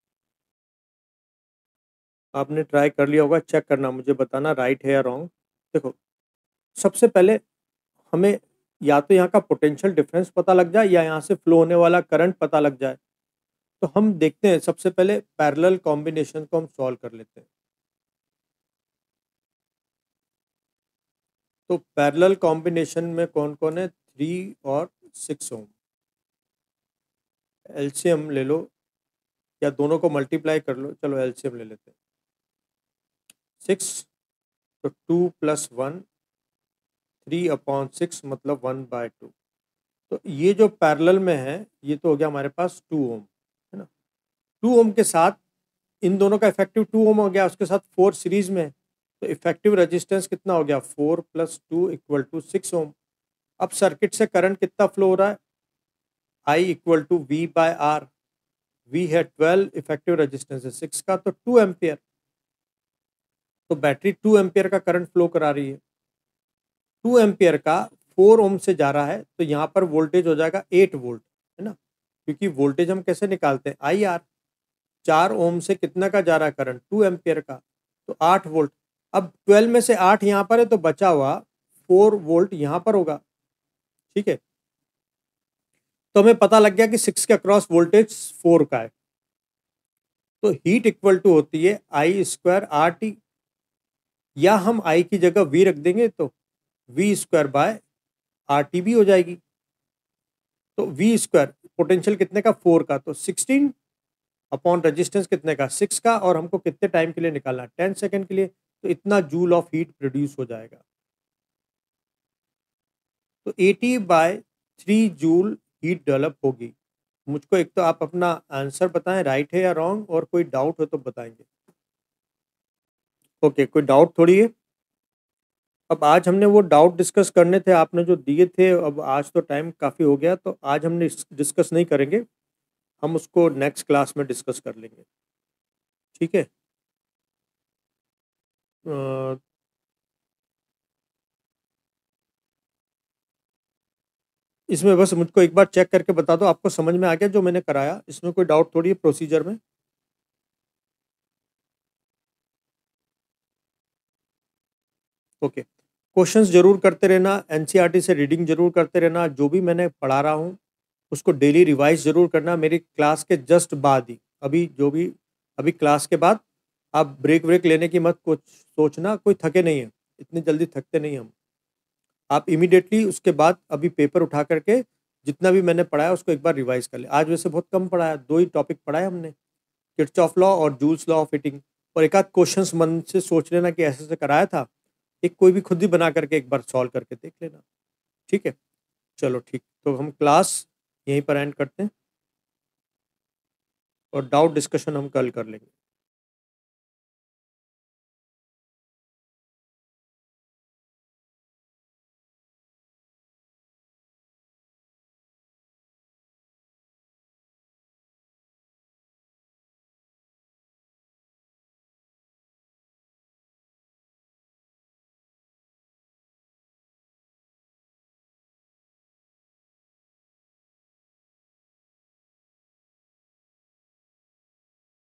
आपने ट्राई कर लिया होगा, चेक करना, मुझे बताना राइट है या रॉन्ग। देखो, सबसे पहले हमें या तो यहाँ का पोटेंशियल डिफरेंस पता लग जाए या यहाँ से फ्लो होने वाला करंट पता लग जाए। तो हम देखते हैं, सबसे पहले पैरेलल कॉम्बिनेशन को हम सॉल्व कर लेते हैं। तो पैरेलल कॉम्बिनेशन में कौन कौन है, 3 और 6 ओम। एलसीएम ले लो, या दोनों को मल्टीप्लाई कर लो, चलो एलसीएम ले लेते हैं। 6, तो 2 + 1, 3/6 मतलब 1/2, तो ये जो पैरेलल में है ये तो हो गया हमारे पास 2 ओम, है ना। 2 ओम के साथ इन दोनों का इफेक्टिव 2 ओम हो गया, उसके साथ 4 सीरीज में है, तो इफेक्टिव रेजिस्टेंस कितना हो गया 4 + 2 = 6 ओम। अब सर्किट से करंट कितना फ्लो हो रहा है, I = V/R। V है 12, इफेक्टिव रेजिस्टेंस है 6 का, तो 2 एम्पियर। तो बैटरी 2 एम्पियर का करंट फ्लो करा रही है। 2 एम्पियर का 4 ओम से जा रहा है, तो यहाँ पर वोल्टेज हो जाएगा 8 वोल्ट, है ना, क्योंकि वोल्टेज हम कैसे निकालते हैं, IR। 4 ओम से कितना का जा रहा है करंट, 2 एम्पियर का, तो 8 वोल्ट। अब 12 में से 8 यहाँ पर है, तो बचा हुआ 4 वोल्ट यहाँ पर होगा, ठीक है। तो हमें पता लग गया कि 6 के अक्रॉस वोल्टेज 4 का है, तो हीट इक्वल टू होती है I²RT, या हम I की जगह V रख देंगे तो V²/RT भी हो जाएगी। तो V² पोटेंशियल कितने का 4 का, तो 16 अपॉन रेजिस्टेंस कितने का 6 का, और हमको कितने टाइम के लिए निकालना है 10 सेकेंड के लिए, तो इतना जूल ऑफ हीट प्रोड्यूस हो जाएगा। तो 80/3 जूल हीट डेवलप होगी। मुझको एक तो आप अपना आंसर बताएं राइट है या रॉन्ग, और कोई डाउट हो तो बताएंगे। ओके, कोई डाउट थोड़ी है। अब आज हमने वो डाउट डिस्कस करने थे आपने जो दिए थे, अब आज तो टाइम काफ़ी हो गया, तो आज हमने डिस्कस नहीं करेंगे, हम उसको नेक्स्ट क्लास में डिस्कस कर लेंगे, ठीक है। अ, इसमें बस मुझको एक बार चेक करके बता दो, आपको समझ में आ गया जो मैंने कराया, इसमें कोई डाउट थोड़ी है प्रोसीजर में। ओके, क्वेश्चंस जरूर करते रहना, एनसीईआरटी से रीडिंग जरूर करते रहना, जो भी मैंने पढ़ा रहा हूँ उसको डेली रिवाइज जरूर करना। मेरी क्लास के जस्ट बाद ही, अभी क्लास के बाद आप ब्रेक व्रेक लेने की मत कुछ सोचना, कोई थके नहीं है, इतनी जल्दी थकते नहीं हम। आप इमीडिएटली उसके बाद अभी पेपर उठा करके जितना भी मैंने पढ़ाया उसको एक बार रिवाइज कर ले। आज वैसे बहुत कम पढ़ाया, 2 ही टॉपिक पढ़ाए हमने, किर्चॉफ लॉ और जूल्स लॉ ऑफ हीटिंग, और एक आध क्वेश्चंस मन से सोच लेना कि ऐसे ऐसे कराया था, एक कोई भी खुद ही बना करके एक बार सॉल्व करके देख लेना, ठीक है। चलो ठीक, तो हम क्लास यहीं पर एंड करते हैं, और डाउट डिस्कशन हम कल कर लेंगे।